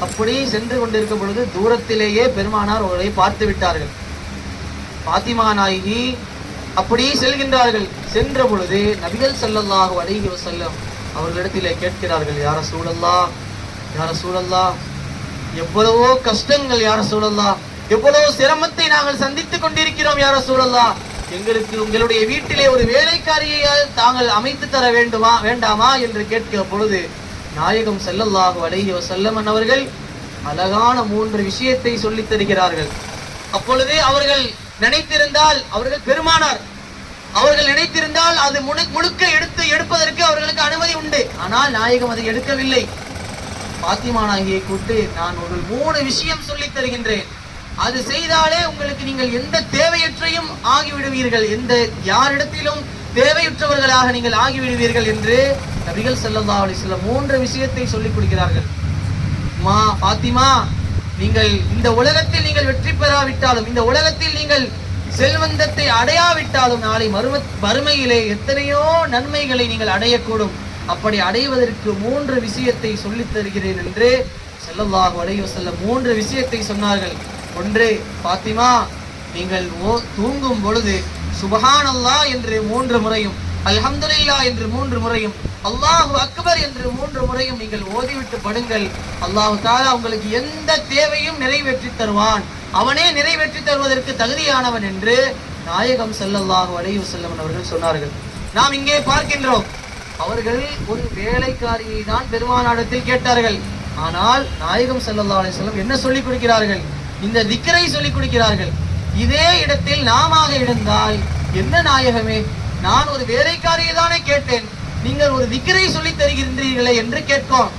அப்படி சென்று கொண்டிருக்கும் பொழுது தூரத்திலேயே பெருமானார் அவர்களை பார்த்து விட்டார்கள். ஃபாத்திமா நாயகி அப்படி செல்கின்றார்கள். சென்ற பொழுது நபிகள் ஸல்லல்லாஹு அலைஹி வஸல்லம் அவர்களிடத்திலே கேட்கிறார்கள், யா ரசூலல்லாஹ், யா ரசூலல்லாஹ், எவ்வளவோ கஷ்டங்கள் யா ரசூலல்லாஹ், எவ்வளவு சிரமத்தை நாங்கள் சந்தித்துக் கொண்டிருக்கிறோம் யா ரசூலல்லாஹ், எங்களுக்கு உங்களுடைய வீட்டிலே ஒரு வேலைக்காரியை தாங்கள் அமைத்து தர வேண்டாமா என்று கேட்கிற பொழுது நாயகம் ஸல்லல்லாஹு அலைஹி வஸல்லம் அவர்கள் அழகான 3 விஷயத்தை சொல்லித் தருகிறார்கள். அப்பொழுது அவர்கள் நினைத்திருந்தால், அவர்கள் பெருமானார், அவர்கள் நினைத்திருந்தால் அது முழுக்க எடுப்பதற்கு அவர்களுக்கு அனுமதி உண்டு. ஆனால் நாயகம் அதை எடுக்கவில்லை. ஃபாத்திமா நாயகியை கூட்டு, நான் ஒரு 3 விஷயம் சொல்லித் தருகின்றேன், அது செய்தாலே உங்களுக்கு நீங்கள் எந்த தேவையற்றையும் ஆகிவிடுவீர்கள், எந்த யாரிடத்திலும் தேவையற்றவர்களாக நீங்கள் ஆகிவிடுவீர்கள் என்று நபிகள் ஸல்லல்லாஹு அலைஹி வஸல்லம் 3 விஷயத்தை சொல்லிக் கொடுக்கிறார்கள். ஃபாத்திமா, நீங்கள் இந்த உலகத்தில் நீங்கள் வெற்றி பெறாவிட்டாலும், இந்த உலகத்தில் நீங்கள் செல்வந்தத்தை அடையாவிட்டாலும், நாளை மறுமையிலே எத்தனையோ நன்மைகளை நீங்கள் அடையக்கூடும். அப்படி அடைவதற்கு 3 விஷயத்தை சொல்லித் தருகிறேன் என்று ஸல்லல்லாஹு அலைஹி வஸல்லம் 3 விஷயத்தை சொன்னார்கள். ஒன்று, ஃபாத்திமா, நீங்கள் தூங்கும் பொழுது சுப்ஹானல்லாஹ் என்று 3 முறையும், அல்ஹம்துலில்லாஹ் என்று 3 முறையும், அல்லாஹு அக்பர் என்று 3 முறையும் நீங்கள் ஓதிவிட்டு படுங்கள். அல்லாஹ் தஆலா உங்களுக்கு எந்த தேவையும் நிறைவேற்றி தருவான், அவனே நிறைவேற்றி தருவதற்கு தகுதியானவன் என்று நாயகம் ஸல்லல்லாஹு அலைஹி வஸல்லம் அவர்கள் சொன்னார்கள். நாம் இங்கே பார்க்கின்றோம், அவர்கள் ஒரு வேலைக்காரியை தான் பெருமானாரிடத்தில் கேட்டார்கள். ஆனால் நாயகம் ஸல்லல்லாஹு அலைஹி வஸல்லம் என்ன சொல்லிக் கொடுக்கிறார்கள்? இந்த திக்ரை சொல்லிக் கொடுக்கிறார்கள். இதே இடத்தில் நாம இருந்தால், என்ன நாயகமே, நான் ஒரு வேலைக்காரியை தானே கேட்டேன், நீங்கள் ஒரு திக்ரை சொல்லி தருகின்றீர்களே என்று கேட்கும்.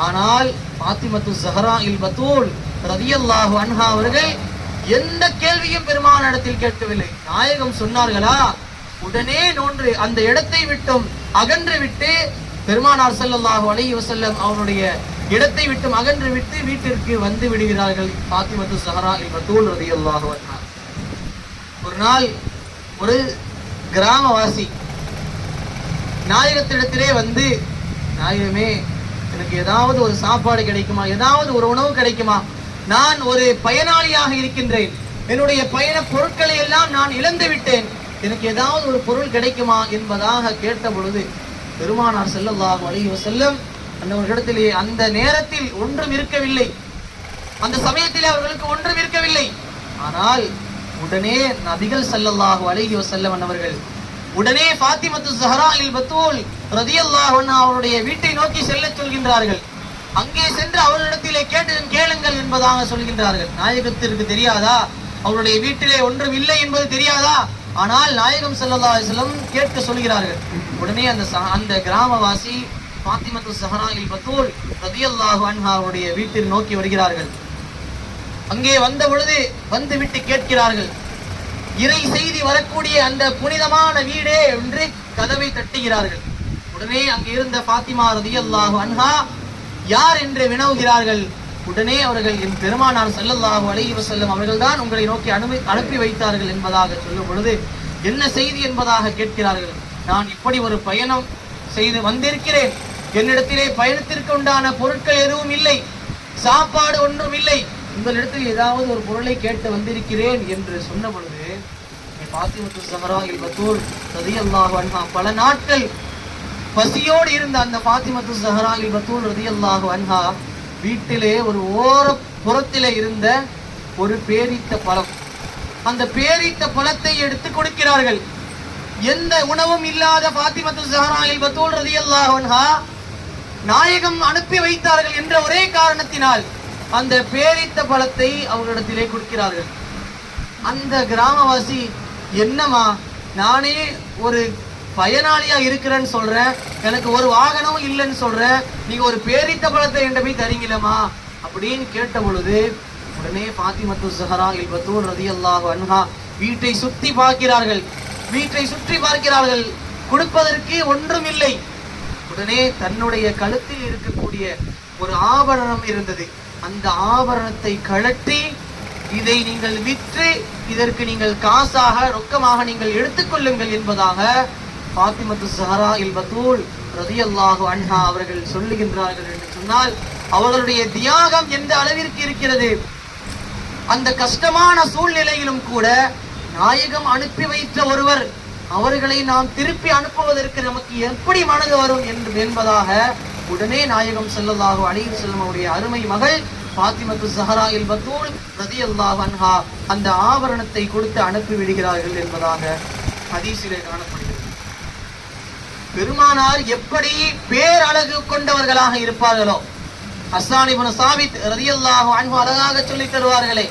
ஆனால் ஃபாத்திமத்து ஸஹ்ராஇல் பத்தூல் ரலியல்லாஹு அன்ஹா அவர்கள் எந்த கேள்வியும் பெருமானிடத்தில் கேட்கவில்லை. நாயகம் சொன்னார்களா, உடனே நோன்று அந்த இடத்தை விட்டும் அகன்று விட்டு பெருமானார் ஸல்லல்லாஹு அலைஹி வஸல்லம் அவருடைய இடத்தை விட்டும் அகன்று விட்டு வீட்டிற்கு வந்து விடுகிறார்கள் ஃபாத்திமத்து ஸஹ்ராஇல் பத்தூல் ரலியல்லாஹு அன்ஹா. ஒரு நாள் ஒரு கிராமவாசி நாயகத்திடத்திலே வந்து, நாயகமே, எனக்கு ஏதாவது ஒரு சாப்பாடு கிடைக்குமா, ஏதாவது ஒரு உணவு கிடைக்குமா, நான் ஒரு பயனாளியாக இருக்கின்றேன், என்னுடைய பயண பொருட்களை எல்லாம் நான் இழந்து விட்டேன், எனக்கு ஏதாவது ஒரு பொருள் கிடைக்குமா என்பதாக கேட்ட பொழுது பெருமானார் ஸல்லல்லாஹு அலைஹி வஸல்லம் அன்னவர்களிடத்திலே அந்த நேரத்தில் ஒன்றும் இருக்கவில்லை, அந்த சமயத்திலே அவர்களுக்கு ஒன்றும் இருக்கவில்லை. ஆனால் உடனே நபிகள் ஸல்லல்லாஹு அலைஹி வஸல்லம் அன்னவர்கள் உடனே ஃபாத்திமத்து ஸஹ்ராஇல் பத்தூல் ரலியல்லாஹு அன்ஹா அவருடைய வீட்டை நோக்கி செல்லச் சொல்கின்றார்கள். அங்கே சென்று அவர்களிடத்திலே கேளுங்கள் என்பதாக சொல்கின்றார்கள். நாயகத்திற்கு தெரியாதா அவருடைய வீட்டிலே ஒன்றும் இல்லை என்பது தெரியாதா? ஆனால் நாயகம் ஸல்லல்லாஹு அலைஹி வஸல்லம் கேட்க சொல்கிறார்கள். உடனே அந்த கிராமவாசி ஃபாத்திமத்து ஸஹ்ராஇல் பத்தூல் ரலியல்லாஹு அன்ஹா அவருடைய வீட்டில் நோக்கி வருகிறார்கள். அங்கே வந்த பொழுது வந்து விட்டு கேட்கிறார்கள். இறை செய்தி வரக்கூடிய அந்த புனிதமான வீடே என்று கதவை தட்டுகிறார்கள். உடனே அங்கே இருந்த ஃபாத்திமா ரலியல்லாஹு அன்ஹா யார் என்று வினவுகிறார்கள். உடனே அவர்கள், என் பெருமானார் ஸல்லல்லாஹு அலைஹி வஸல்லம் அவர்கள்தான் உங்களை நோக்கி அனுப்பி வைத்தார்கள் என்பதாக சொல்லும் பொழுது, என்ன செய்தி என்பதாக கேட்கிறார்கள். நான் இப்படி ஒரு பயணம் செய்து வந்திருக்கிறேன், என்னிடத்திலே பயணத்திற்கு உண்டான பொருட்கள் எதுவும் இல்லை, சாப்பாடு ஒன்றும் இல்லை, உங்களிடத்தில் ஏதாவது ஒரு பொருளை கேட்டு வந்திருக்கிறேன் என்று சொன்ன பொழுது ஃபாத்திமத்து ஸஹ்ராஇல் பத்தூல் ரலியல்லாஹு அன்ஹா பல நாட்கள் பசியோடு இருந்த அந்த ஃபாத்திமத்து ஸஹ்ராஇல் பத்தூல் ரலியல்லாஹு அன்ஹா வீட்டிலே ஒரு புறத்திலே இருந்த ஒரு பேரித்த பழம், அந்த பேரித்த பழத்தை எடுத்து கொடுக்கிறார்கள். எந்த உணவும் இல்லாத ஃபாத்திமத்து ஸஹ்ராஇல் பத்தூல் ரலியல்லாஹு அன்ஹா நாயகம் அனுப்பி வைத்தார்கள் என்ற ஒரே காரணத்தினால் அந்த பேரித்த பழத்தை அவர்களிடத்திலே கொடுக்கிறார்கள். அந்த கிராமவாசி, என்னமா, நானே ஒரு பயனாளியா இருக்கிறேன்னு சொல்றேன், எனக்கு ஒரு வாகனமும் இல்லைன்னு சொல்றேன், நீங்க ஒரு பேரித்த பழத்தை என்ற போய் தரீங்களமா அப்படின்னு கேட்ட பொழுது உடனே ஃபாத்திமத்து ஸஹ்ராஇல் பத்தூல் ரலியல்லாஹு அன்ஹா வீட்டை சுற்றி பார்க்கிறார்கள். வீட்டை சுற்றி பார்க்கிறார்கள், கொடுப்பதற்கு ஒன்றும் இல்லை. உடனே தன்னுடைய கழுத்தில் இருக்கக்கூடிய ஒரு ஆபரணம் இருந்தது, அந்த ஆபரணத்தை கழற்றி, இதை நீங்கள் விற்று இதற்கு நீங்கள் காசாக ரொக்கமாக நீங்கள் எடுத்துக்கொள்ளுங்கள் என்பதாக ஃபாத்திமத்து ஸஹ்ராஇல் பத்தூல் ரலியல்லாஹு அன்ஹா அவர்கள் சொல்லுகின்றார்கள். என்று சொன்னால் அவர்களுடைய தியாகம் எந்த அளவிற்கு இருக்கிறது. அந்த கஷ்டமான சூழ்நிலையிலும் கூட நாயகம் அனுப்பி வைத்த ஒருவர், அவர்களை நாம் திருப்பி அனுப்புவதற்கு நமக்கு எப்படி மனது வரும் என்பதாக உடனே நாயகம் ஸல்லல்லாஹு அலைஹி வஸல்லம் அவருடைய அருமை மகள் ஃபாத்திமத்து ஸஹ்ராஇல் பத்தூல் ரலியல்லாஹு அன்ஹா அந்த ஆபரணத்தை கொடுத்து அனுப்பி விடுகிறார்கள் என்பதாக ஹதீஸிலே காணப்படுகிறது. பெருமானார் எப்படி பேரழகு கொண்டவர்களாக இருப்பார்களோ, ஹஸ்ஸான் இப்னு சாபித் ரலியல்லாஹு அன்ஹு அழகாக சொல்லித் தருவார்களே,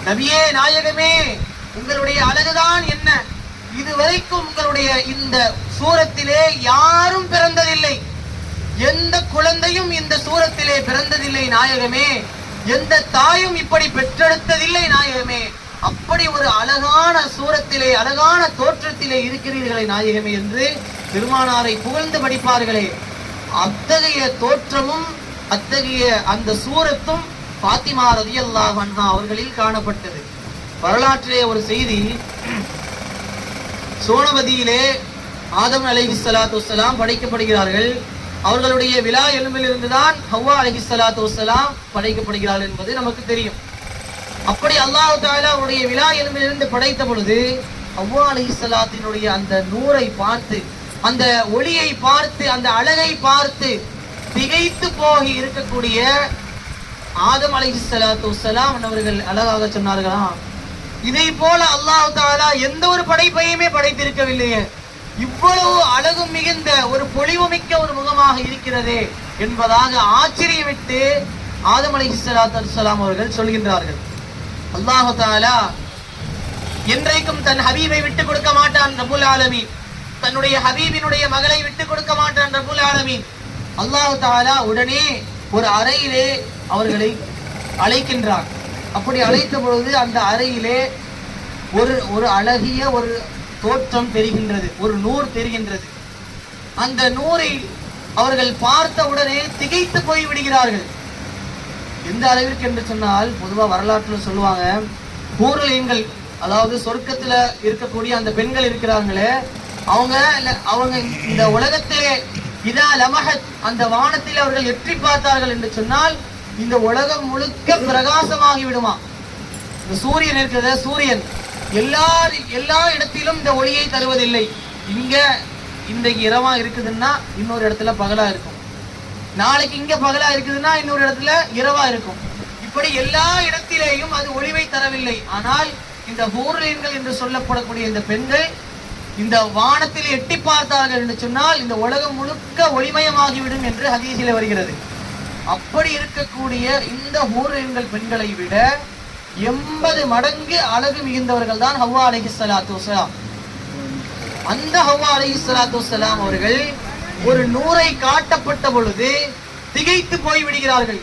நபியே நாயகமே, உங்களுடைய அழகுதான் என்ன, இதுவரைக்கும் உங்களுடைய இந்த சூரத்திலே யாரும் பிறந்ததில்லை, எந்த குழந்தையும் இந்த சூரத்திலே பிறந்ததில்லை நாயகமே, எந்த தாயும் இப்படி பெற்றெடுத்ததில்லை நாயகமே, அப்படி ஒரு அழகான சூரத்திலே அழகான தோற்றத்திலே இருக்கிறீர்களே நாயகமே என்று பெருமானாரை புகழ்ந்து படிப்பார்களே, அத்தகைய தோற்றமும் அத்தகைய அந்த சூரத்தும் ஃபாத்திமா ரலியல்லாஹு அன்ஹா அவர்களில் காணப்பட்டது. வரலாற்றிலே ஒரு செய்தி, சோனபதியிலே ஆதம் அலைஹிஸ்ஸலாத்து வஸ்ஸலாம் படைக்கப்படுகிறார்கள். அவர்களுடைய விலா எலும்பிலிருந்துதான் ஹவ்வா அலைஹிஸ்ஸலாத்து வஸ்ஸலாம் படைக்கப்படுகிறார்கள் என்பது நமக்கு தெரியும். அப்படி அல்லாஹ் தஆலா அவருடைய விலா எலும்பிலிருந்து படைத்த பொழுது ஹவ்வா அலைஹிஸ்ஸலாத்தினுடைய அந்த நூரை பார்த்து, அந்த ஒளியை பார்த்து, அந்த அழகை பார்த்து திகைத்து போகி இருக்கக்கூடிய ஆதம் அலைஹிஸ்ஸலாத்து வஸ்ஸலாம் அவர்கள் அழகாக சொன்னார்களாம், இதை போல அல்லாஹ் தஆலா எந்த ஒரு படைப்பையுமே படைத்திருக்கவில்லையே, இவ்வளவு அழகு மிகுந்த ஒரு பொலிவுமிக்க ஒரு முகமாக இருக்கிறதே என்பதாக ஆச்சரியமிட்டு ஆதம் அலைஹிஸ்ஸலாத்து வஸ்ஸலாம் அவர்கள் சொல்கின்றார்கள். அல்லாஹு தஆலா என்றைக்கும் தன் ஹபீபை விட்டுக் கொடுக்க மாட்டான் ரப்புல் ஆலமீன். தன்னுடைய ஹபீபினுடைய மகளை விட்டுக் கொடுக்க மாட்டான் ரப்புல் ஆலமீன். அல்லாஹு தஆலா உடனே ஒரு அறையிலே அவர்களை அழைக்கின்றார். அப்படி அழைத்த பொழுது அந்த அறையிலே ஒரு அழகிய ஒரு தோற்றம் தெரிகின்றது, ஒரு நூர் தெரிகின்றது. அந்த நூரை அவர்கள் பார்த்த உடனே திகைத்து போய் விடுகிறார்கள். எந்த அளவிற்கு என்று சொன்னால், பொதுவா வரலாற்றுல சொல்லுவாங்க, ஹூருல் ஈன்கள், அதாவது சொர்க்கத்துல இருக்கக்கூடிய அந்த பெண்கள் இருக்கிறாங்களே, அவங்க இந்த உலகத்திலே இதா லமஹத், அந்த வானத்தில் அவர்கள் எட்டி பார்த்தார்கள் என்று சொன்னால் இந்த உலகம் முழுக்க பிரகாசமாகி விடுமா. இந்த சூரியன் இருக்கிறத, சூரியன் எல்லா இடத்திலும் இந்த ஒளியை தருவதில்லை. இன்றைக்கு இரவா இருக்குதுன்னா இன்னொரு இடத்துல பகலா இருக்கும், நாளைக்கு இங்க பகலா இருக்குதுன்னா இன்னொரு இடத்துல இரவா இருக்கும். இப்படி எல்லா இடத்திலேயும் அது ஒளிவை தரவில்லை. ஆனால் இந்த ஹூருல் ஈன்கள் என்று சொல்லப்படக்கூடிய இந்த பெண்கள் இந்த வானத்தில் எட்டி பார்த்தார்கள் என்று சொன்னால் இந்த உலகம் முழுக்க ஒளிமயமாகிவிடும் என்று ஹதீஸிலே வருகிறது. அப்படி இருக்கக்கூடிய இந்த ஹூருல் ஈன்கள் பெண்களை விட 80 மடங்கு அழகு மிகுந்தவர்கள் தான் ஹவ்வா அலைஹிஸ்ஸலாத்து வஸ்ஸலாம். அந்த ஹவ்வா அலைஹிஸ்ஸலாத்து வஸ்ஸலாம் அவர்கள் ஒரு நூரை காட்டப்பட்ட பொழுது திகைத்து போய் விடுகிறார்கள்.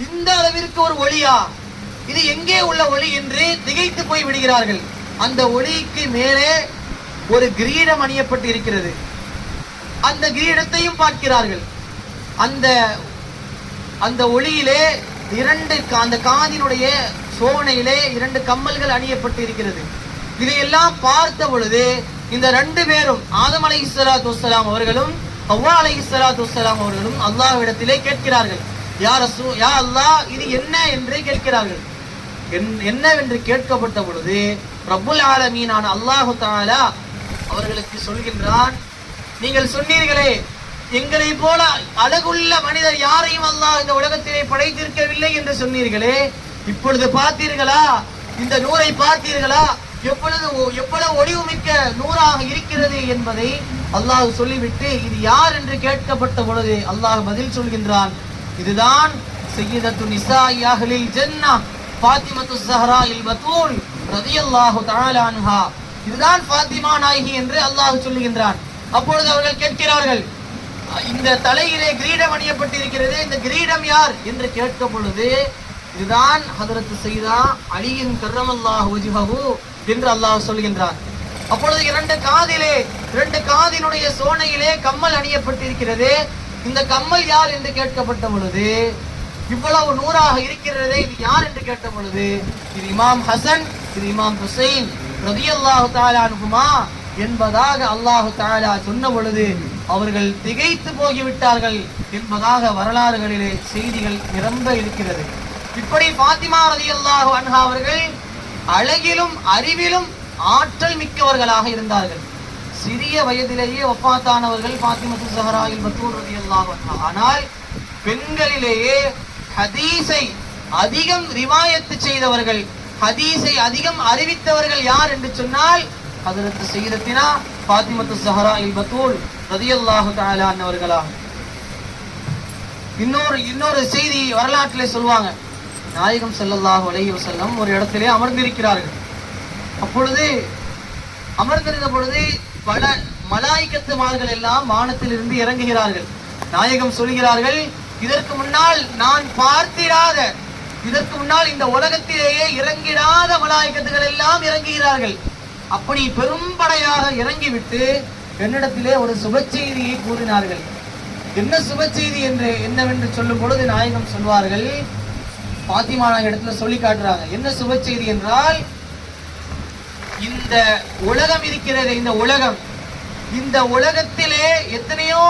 இந்த அளவிற்கு ஒரு ஒளியா, இது எங்கே உள்ள ஒளி என்று திகைத்து போய் விடுகிறார்கள். அந்த ஒளிக்கு மேலே ஒரு கிரீடம் அணியப்பட்டு இருக்கிறது. அந்த கிரீடத்தையும் பார்க்கிறார்கள். அந்த ஒளியிலே அந்த காதினுடைய சோனையிலே 2 கம்மல்கள் அணியப்பட்டு இருக்கிறது. இதையெல்லாம் பார்த்த பொழுது இந்த 2 பேரும், ஆதம் அலைஹிஸ்ஸலாத்து வஸ்ஸலாம் அவர்களும் ஹவ்வா அலைஹிஸ்ஸலாத்து வஸ்ஸலாம் அவர்களும் அல்லாஹ்விடத்திலே கேட்கிறார்கள், யா அல்லாஹ், இது என்ன என்று கேட்கிறார்கள். என்னவென்று கேட்கப்பட்ட பொழுது ரப்புல் ஆலமீனான அல்லாஹு தஆலா அவர்களுக்கு சொல்கின்றான், நீங்கள் சொன்னீர்களே எங்களை போல அழகுள்ள மனிதர் யாரையும் அல்லாஹ் இந்த உலகத்திலே படைத்திருக்கவில்லை என்று சொன்னீர்களே, இப்பொழுது பார்த்தீர்களா, இந்த நூரை பார்த்தீர்களா, எவ்வளவு ஒளிவுமிக்க நூறாக இருக்கிறது என்பதை அல்லாஹ் சொல்லிவிட்டு இது யார் என்று கேட்கப்பட்ட பொழுது அல்லாஹ் பதில் சொல்கின்றான், இதுதான் சய்யிதத்து நிசாஇ அஹ்லில் ஜன்னah ஃபாத்திமத்து ஸஹ்ராஇல் பத்தூல் ரலியல்லாஹு தஆலா அன்ஹா, இதுதான் ஃபாத்திமா நாயகி என்று அல்லாஹ் சொல்லுகின்றான். அப்பொழுது அவர்கள் கேட்கிறார்கள், இந்த தலையிலே கிரீடம் அணியப்பட்டிருக்கிறது, இந்த கிரீடம் யார் என்று கேட்க பொழுது இதுதான் ஹதரத் சையதா அலியின் கர்ரமல்லாஹு வஜ்ஹஹு என்று அல்லாஹ் சொல்கின்றார். அப்பொழுது 2 காதினுடைய சோனையிலே கம்மல் அணியப்பட்டிருக்கிறது, இந்த கம்மல் யார் என்று கேட்கப்பட்ட பொழுது இவ்வளவு நூறாக இருக்கிறதே இது யார் என்று கேட்ட பொழுது இது இமாம் ஹசன், இது இமாம் ஹுசைன் ரலியல்லாஹு தஆலா அன்ஹுமா என்பதாக அல்லாஹு தஆலா சொன்ன பொழுது அவர்கள் திகைத்து போய்விட்டார்கள் என்பதாக வரலாறுகளிலே செய்திகள் நிரம்ப இருக்கிறது. இப்படி ஃபாத்திமா ரலியல்லாஹு அன்ஹா அவர்கள் அழகிலும் அறிவிலும் ஆற்றல் மிக்கவர்களாக இருந்தார்கள். சிறிய வயதிலேயே வஃபாத்தானவர்கள் ஃபாத்திமத்து ஸஹ்ராஇல் பத்தூல் ரலியல்லாஹு அன்ஹா. ஆனால் பெண்களிலேயே ஹதீஸை அதிகம் ரிவாயத்து செய்தவர்கள், ஹதீஸை அதிகம் அறிவித்தவர்கள் யார் என்று சொன்னால் ஹஜ்ரத் சய்யிதத்தினா ஃபாத்திமத்து ஸஹ்ராஇல் பத்தூல் ரலியல்லாஹு தஆலா அன்ஹா. இன்னொரு செய்தி வரலாற்றிலே சொல்வாங்க, நாயகம் ஸல்லல்லாஹு அலைஹி வஸல்லம் ஒரு இடத்திலே அமர்ந்திருக்கிறார்கள். அப்பொழுது அமர்ந்திருந்த பொழுது பல மலாயிகத்துமார்கள் எல்லாம் வானத்திலிருந்து இறங்குகிறார்கள். நாயகம் சொல்கிறார்கள், இதற்கு முன்னால் நான் பார்த்திராத, இதற்கு முன்னால் இந்த உலகத்திலேயே இறங்கிடாத மலாயிகத்துகள் எல்லாம் இறங்குகிறார்கள். அப்படி பெரும்படையாக இறங்கிவிட்டு என்னிடத்திலே ஒரு சுப செய்தியை கூறினார்கள். என்ன சுப செய்தி என்னவென்று சொல்லும் பொழுது நாயகம் சொல்வார்கள், பாத்திமா இடத்துல சொல்லி காட்டுறாங்க, என்ன சுப செய்தி என்றால், இந்த உலகம் இருக்கிறது, இந்த உலகத்திலே எத்தனையோ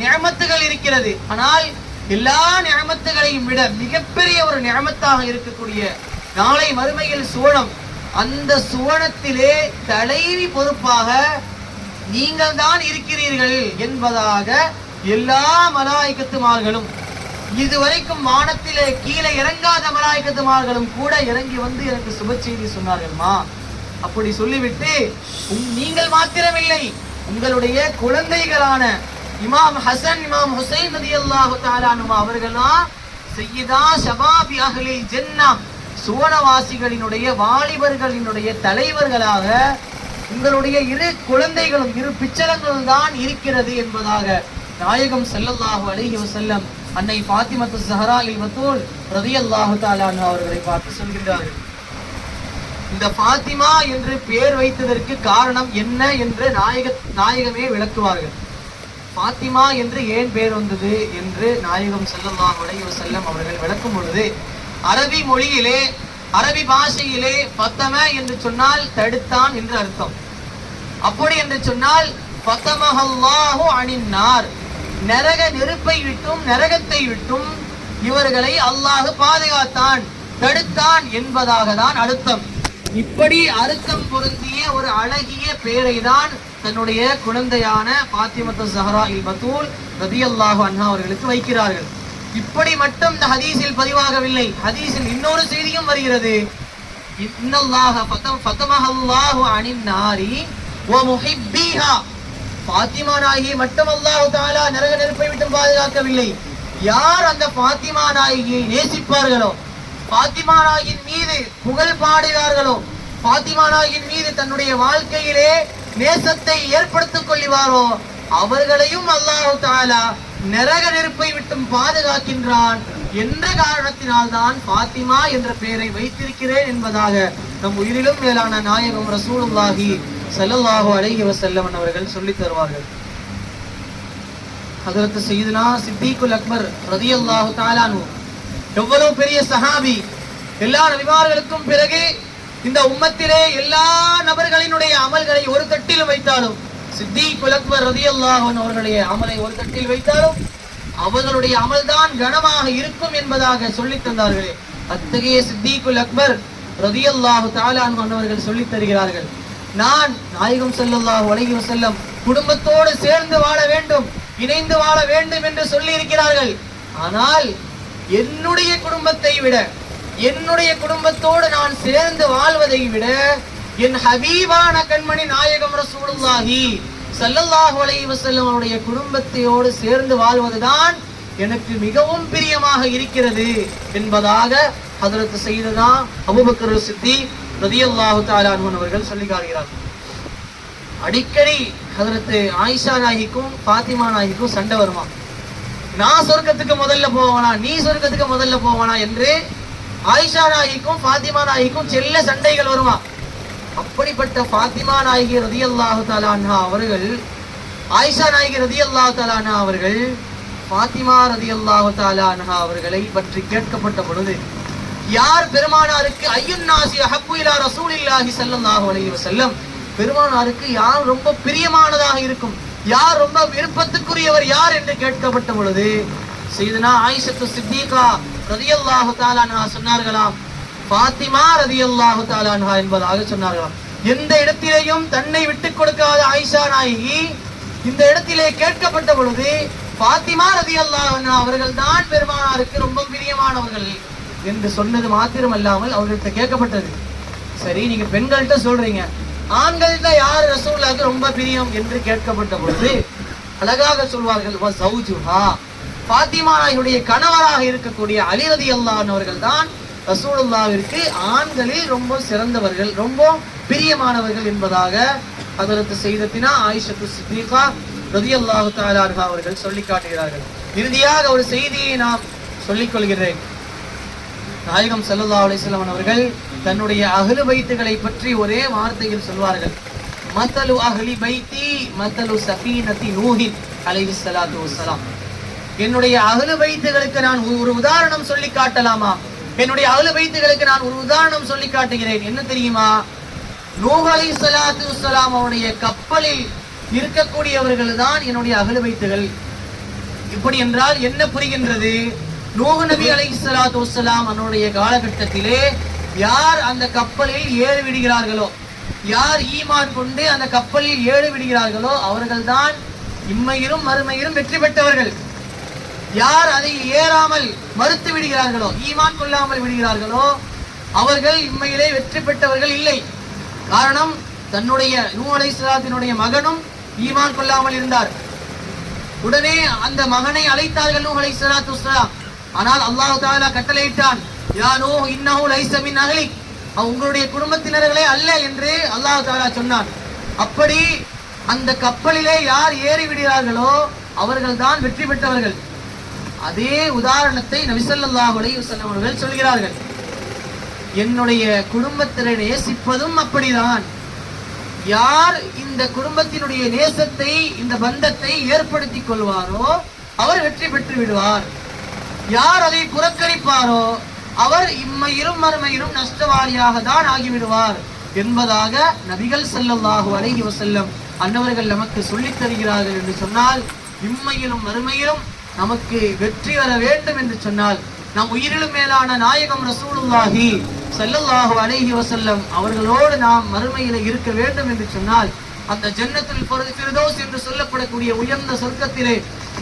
நிஅமத்துகள் இருக்கிறது. ஆனால் எல்லா நிஅமத்துகளையும் விட மிகப்பெரிய ஒரு நிஅமத்தாக இருக்கக்கூடிய நாளை மறுமையில் சுவனம், அந்த சுவனத்திலே தலைவி பொறுப்பாக நீங்கள் தான் இருக்கிறீர்கள் என்பதாக எல்லா மலாயிகத்துமார்களும், இதுவரைக்கும் வானத்திலே கீழே இறங்காத மலாயிகத்துமார்களும் கூட இறங்கி வந்து எனக்கு சுப செய்தி சொன்னார்கள்மா. அப்படி சொல்லிவிட்டு நீங்கள் மாத்திரமில்லை, உங்களுடைய குழந்தைகளான இமாம் ஹசன் இமாம் ஹுசைன் ரலியல்லாஹு தஆலா அன்ஹுமா அவர்களா சய்யிதா ஷபாபி அஹ்லில் ஜன்னah, சுவனவாசிகளினுடைய வாலிபர்களினுடைய தலைவர்களாக உங்களுடைய இரு குழந்தைகளும் இரு பிச்சலங்களும் தான் இருக்கிறது என்பதாக நாயகம் ஸல்லல்லாஹு அலைஹி வஸல்லம் அன்னை ஃபாத்திமத்து ஸஹரா இல் பத்தூல் ரலியல்லாஹு தஆலா அன்ஹா அவர்களை பார்த்து சொல்கிறார்கள். இந்த ஃபாத்திமா என்று பெயர் வைத்ததற்கு காரணம் என்ன என்று நாயகமே விளக்குவார்கள். ஃபாத்திமா என்று ஏன் பெயர் வந்தது என்று நாயகம் ஸல்லல்லாஹு அலைஹி வஸல்லம் அவர்கள் விளக்கும் பொழுது, அரபி மொழியிலே அரபி பாஷையிலே ஃபத்தம என்று சொன்னால் தடுத்தான் என்று அர்த்தம். அப்படி என்று சொன்னால் ஃபத்தமஹல்லாஹு அனின் நார், நரக நெருப்பை விட்டும் நரகத்தை விட்டும் இவர்களை அல்லாஹ் பாதுகாத்தான் தடுத்தான் என்பதாக தான் அர்த்தம். இப்படி அர்த்தம் பொருந்திய ஒரு அழகிய பெயரை தான் தன்னுடைய குழந்தையான ஃபாத்திமத்து ஸஹரா இல் பத்தூல் ரலியல்லாஹு அன்ஹா அவர்களுக்கு வைக்கிறார்கள். இப்படி மட்டும் இந்த ஹதீஸில் பதிவாகவில்லை. ஹதீஸில் இன்னொரு செய்தியும் வருகிறது. இன்னல்லாஹ ஃபதமஹல்லாஹு அனின் நாரி வ முஹிப்பீஹா, ஃபாத்திமா நாயகி மட்டும் அல்லாஹ் தஆலா நரக நெருப்பை விட்டு பாதுகாக்கவில்லை. யார் அந்த ஃபாத்திமா நாயகியை நேசிப்பார்களோ, ஃபாத்திமா நாயகியின் மீது புகழ் பாடுகிறார்களோ, ஃபாத்திமா நாயகியின் மீது தன்னுடைய வாழ்க்கையிலே நேசத்தை ஏற்படுத்திக் கொள்வாரோ, அவர்களையும் அல்லாஹ் தஆலா நரக நெருப்பை விட்டும் பாதுகாக்கின்றான் என்ற காரணத்தினால் தான் ஃபாத்திமா என்ற பெயரை வைத்திருக்கிறேன் என்பதாக நம் உயிரிலும் மேலான நாயகம் ரசூலுல்லாஹி ஸல்லல்லாஹு அலைஹி வஸல்லம் அவர்கள் சொல்லித் தருவார்கள். ஹஜ்ரத் சய்யிதுனா சித்திகுல் அக்பர் ரலியல்லாஹு தஆலா அன்ஹு எவ்வளவு பெரிய சஹாபி. எல்லா நபிமார்களுக்கும் பிறகு இந்த உம்மத்திலே எல்லா நபர்களினுடைய அமல்களை ஒரு தட்டில் வைத்தாலும், சித்திகுல் அக்பர் ரலியல்லாஹு அன்ஹு அவர்களுடைய அமலை ஒரு தட்டில் வைத்தாலும் அவர்களுடைய அமல்தான் கனமாக இருக்கும் என்பதாக சொல்லித் தந்தார்களே, அத்தகைய சித்திகுல் அக்பர் ரலியல்லாஹு தஆலா அன்ஹு அவர்கள் சொல்லித் தருகிறார்கள். நான் நாயகம் ஸல்லல்லாஹு அலைஹி வஸல்லம் குடும்பத்தோடு சேர்ந்து வாழ வேண்டும், இணைந்து வாழ வேண்டும் என்று சொல்லி இருக்கிறார்கள். ஆனால் என்னுடைய குடும்பத்தை விட, என்னுடைய குடும்பத்தோடு நான் சேர்ந்து வாழ்வதை விட என் ஹபீபான கண்மணி நாயகம் ரசூலுல்லாஹி ஸல்லல்லாஹு அலைஹி வஸல்லம் அவருடைய குடும்பத்தோடு சேர்ந்து வாழ்வதுதான் எனக்கு மிகவும் பிரியமாக இருக்கிறது என்பதாக ஹஜ்ரத் சய்யிதுனா அபூபக்கர் சித்திக் ரலியல்லாஹு தஆலா அன்ஹு அவர்கள் சொல்லி காட்டுகிறார்கள். அடிக்கடி ஹஜ்ரத் ஆயிஷா நாயகிக்கும் ஃபாத்திமா நாயகிக்கும் சண்டை வருமா, நான் சொர்க்கத்துக்கு முதல்ல போவானா நீ சொர்க்கத்துக்கு முதல்ல போவானா என்று ஆயிஷா நாயகிக்கும் ஃபாத்திமா நாயகிக்கும் செல்ல சண்டைகள் வருமா. அப்படிப்பட்ட ஃபாத்திமா நாயகி ரலியல்லாஹு தஆலா அன்ஹா அவர்கள், ஆயிஷா நாயகி ரலியல்லாஹு தஆலா அன்ஹா அவர்கள் ஃபாத்திமா ரலியல்லாஹு தஆலா அன்ஹா அவர்களை பற்றி கேட்கப்பட்ட பொழுது, யார் பெருமானாருக்கு ஐயுன் நாஸி அஹப்பு இலா ரசூலில்லாஹி ஸல்லல்லாஹு அலைஹி வஸல்லம், பெருமானாருக்கு யார் ரொம்ப பிரியமானதாக இருக்கும், யார் ரொம்ப விருப்பத்துக்குரியவர் யார் என்று கேட்கப்பட்ட பொழுது சய்யிதுனா ஆயிஷத்து சித்திகா ரலியல்லாஹு தஆலா அன்ஹா சொன்னார்களாம், ஃபாத்திமா ரலியல்லாஹு தஆலா அன்ஹா என்பதாக சொன்னார்களாம். எந்த இடத்திலேயும் தன்னை விட்டுக் கொடுக்காத ஆயிஷா நாயகி இந்த இடத்திலே கேட்கப்பட்ட பொழுது ஃபாத்திமா ரலியல்லாஹு அன்ஹா அவர்கள் தான் பெருமானாருக்கு ரொம்ப பிரியமானவர்கள் என்று சொன்னது மாத்திரமல்லாமல் அவர்கள்ட்ட கேட்கப்பட்டது. சரி, நீங்க பெண்கள்கிட்ட சொல்றீங்க, ஆண்கள்கிட்ட யார் ரசூலுல்லாஹ்க்கு ரொம்ப பிரியம் என்று கேட்கப்பட்ட பொழுது அழகாக சொல்வார்கள், வ ஸௌஜுஹா, ஃபாத்திமா நாயகியுடைய கணவராக இருக்கக்கூடிய அலி ரலியல்லாஹு அன்ஹு அவர்கள் தான் ரசூலுல்லாஹ்விற்கு ஆண்களில் ரொம்ப சிறந்தவர்கள், ரொம்ப பிரியமானவர்கள் என்பதாக ஹஜ்ரத் சய்யிதத்தினா ஆயிஷத்து சித்திகா ரலியல்லாஹு தஆலா அன்ஹா அவர்கள் சொல்லி காட்டுகிறார்கள். இறுதியாக ஒரு செய்தியை நாம் சொல்லிக் கொள்கிறேன். நாயகம் ஸல்லல்லாஹு அலைஹி வஸல்லம் அவர்கள் தன்னுடைய அஹ்லு பைத்துகளை பற்றி ஒரே வார்த்தையில் சொல்வார்கள், மத்தலு அஹ்லி பைத்தி மத்தலு சஃபீனத்தி நூஹி அலைஹிஸ்ஸலாத்து வஸ்ஸலாம். என்னுடைய அஹ்லு பைத்துகளுக்கு நான் ஒரு உதாரணம் சொல்லி காட்டலாமா? என்னுடைய அஹ்லு பைத்துகளுக்கு நான் ஒரு உதாரணம் சொல்லி காட்டுகிறேன். என்ன தெரியுமா? நூஹ் அலைஹிஸ்ஸலாத்து வஸ்ஸலாம் அவருடைய கப்பலில் இருக்கக்கூடியவர்கள் தான் என்னுடைய அஹ்லு பைத்துகள். இப்படி என்றால் என்ன புரிகின்றது? நூஹ் நபி அலைஹிஸ்ஸலாத்து வஸ்ஸலாம் அவருடைய காலகட்டத்திலே யார் அந்த கப்பலில் ஏறி விடுகிறார்களோ, யார் ஈமான் கொண்டு அந்த கப்பலில் ஏறி விடுகிறார்களோ அவர்கள் தான் இம்மையிலும் மறுமையிலும் வெற்றி பெற்றவர்கள். யார் அதை ஏறாமல் மறுத்து விடுகிறார்களோ, ஈமான் கொள்ளாமல் விடுகிறார்களோ அவர்கள் இம்மையிலே வெற்றி பெற்றவர்கள் இல்லை. காரணம், தன்னுடைய நூஹ் அலைஹிஸ்ஸலாத்தினுடைய மகனும் ஈமான் கொள்ளாமல் இருந்தார். உடனே அந்த மகனை அழைத்தார்கள் நூஹ் அலைஹிஸ்ஸலாத்து வஸ்ஸலாம். ஆனால் அல்லாஹ் தஆலா கட்டளையிட்டான், யா நூஹ் இன்னஹு லைஸ மின் அஹ்லிக், உங்களுடைய குடும்பத்தினர்களே அல்ல என்று அல்லாஹ் தஆலா சொன்னான். அப்படி அந்த கப்பலிலே யார் ஏறி விடுகிறார்களோ அவர்கள் தான் வெற்றி பெற்றவர்கள். அதே உதாரணத்தை நபி ஸல்லல்லாஹு அலைஹி வஸல்லம் அவர்கள் சொல்கிறார்கள். என்னுடைய குடும்பத்தினரை நேசிப்பதும் அப்படிதான். யார் இந்த குடும்பத்தினுடைய நேசத்தை, இந்த பந்தத்தை ஏற்படுத்திக் கொள்வாரோ அவர் வெற்றி பெற்று விடுவார். யார் அதை புறக்கணிப்பாரோ அவர் இம்மையிலும் மறுமையிலும் நஷ்டவாளியாக தான் ஆகிவிடுவார் என்பதாக நபிகள் ஸல்லல்லாஹு அலைஹி வஸல்லம் அன்னவர்கள் நமக்கு சொல்லித் தருகிறார்கள் என்று சொன்னால், இம்மையிலும் மறுமையிலும் நமக்கு வெற்றி வர வேண்டும் என்று சொன்னால், நம் உயிரிலும் மேலான நாயகம் ரசூலுல்லாஹி ஸல்லல்லாஹு அலைஹி வஸல்லம் அவர்களோடு நாம் மறுமையில இருக்க வேண்டும் என்று சொன்னால், அந்த ஜன்னத்துல் ஃபிர்தௌஸ் என்று சொல்லப்படக்கூடிய உயர்ந்த சொர்க்கத்திலே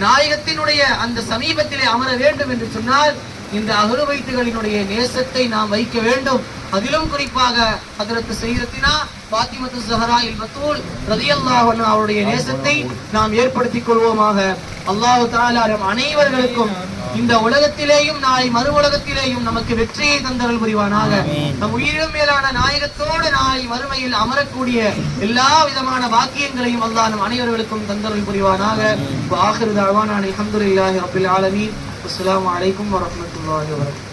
நாயகத்தினுடைய அந்த சமீபத்திலே அமர வேண்டும் என்று சொன்னால், இந்த அஹ்லு பைத்துகளினுடைய நேசத்தை நாம் வைக்க வேண்டும். அதிலும் குறிப்பாக ஹஜ்ரத் சையதத்தினா ஃபாத்திமத்து ஸஹராஇல் பத்தூல் ரலியல்லாஹு அன்ஹா அவருடைய நேசத்தை நாம் ஏற்படுத்திக் கொள்வோமாக. அல்லாஹ் தஆலா நம் அனைவர்களுக்கும் இந்த உலகத்திலேயும் நாளை மறு உலகத்திலேயும் நமக்கு வெற்றியை தந்தருள் புரிவானாக. நம் உயிரிலும் மேலான நாயகத்தோடு நாளை மறுமையில் அமரக்கூடிய எல்லா விதமான பாக்கியங்களையும் அல்லாஹ் நம் அனைவர்களுக்கும் தந்தருள் புரிவானாக. ஆகிரு தஅவானா அல்ஹம்துலில்லாஹி ரப்பில் ஆலமீன். அஸ்ஸலாமு அலைக்கும் வரஹ்மத்துல்லாஹி வபரகாத்துஹு.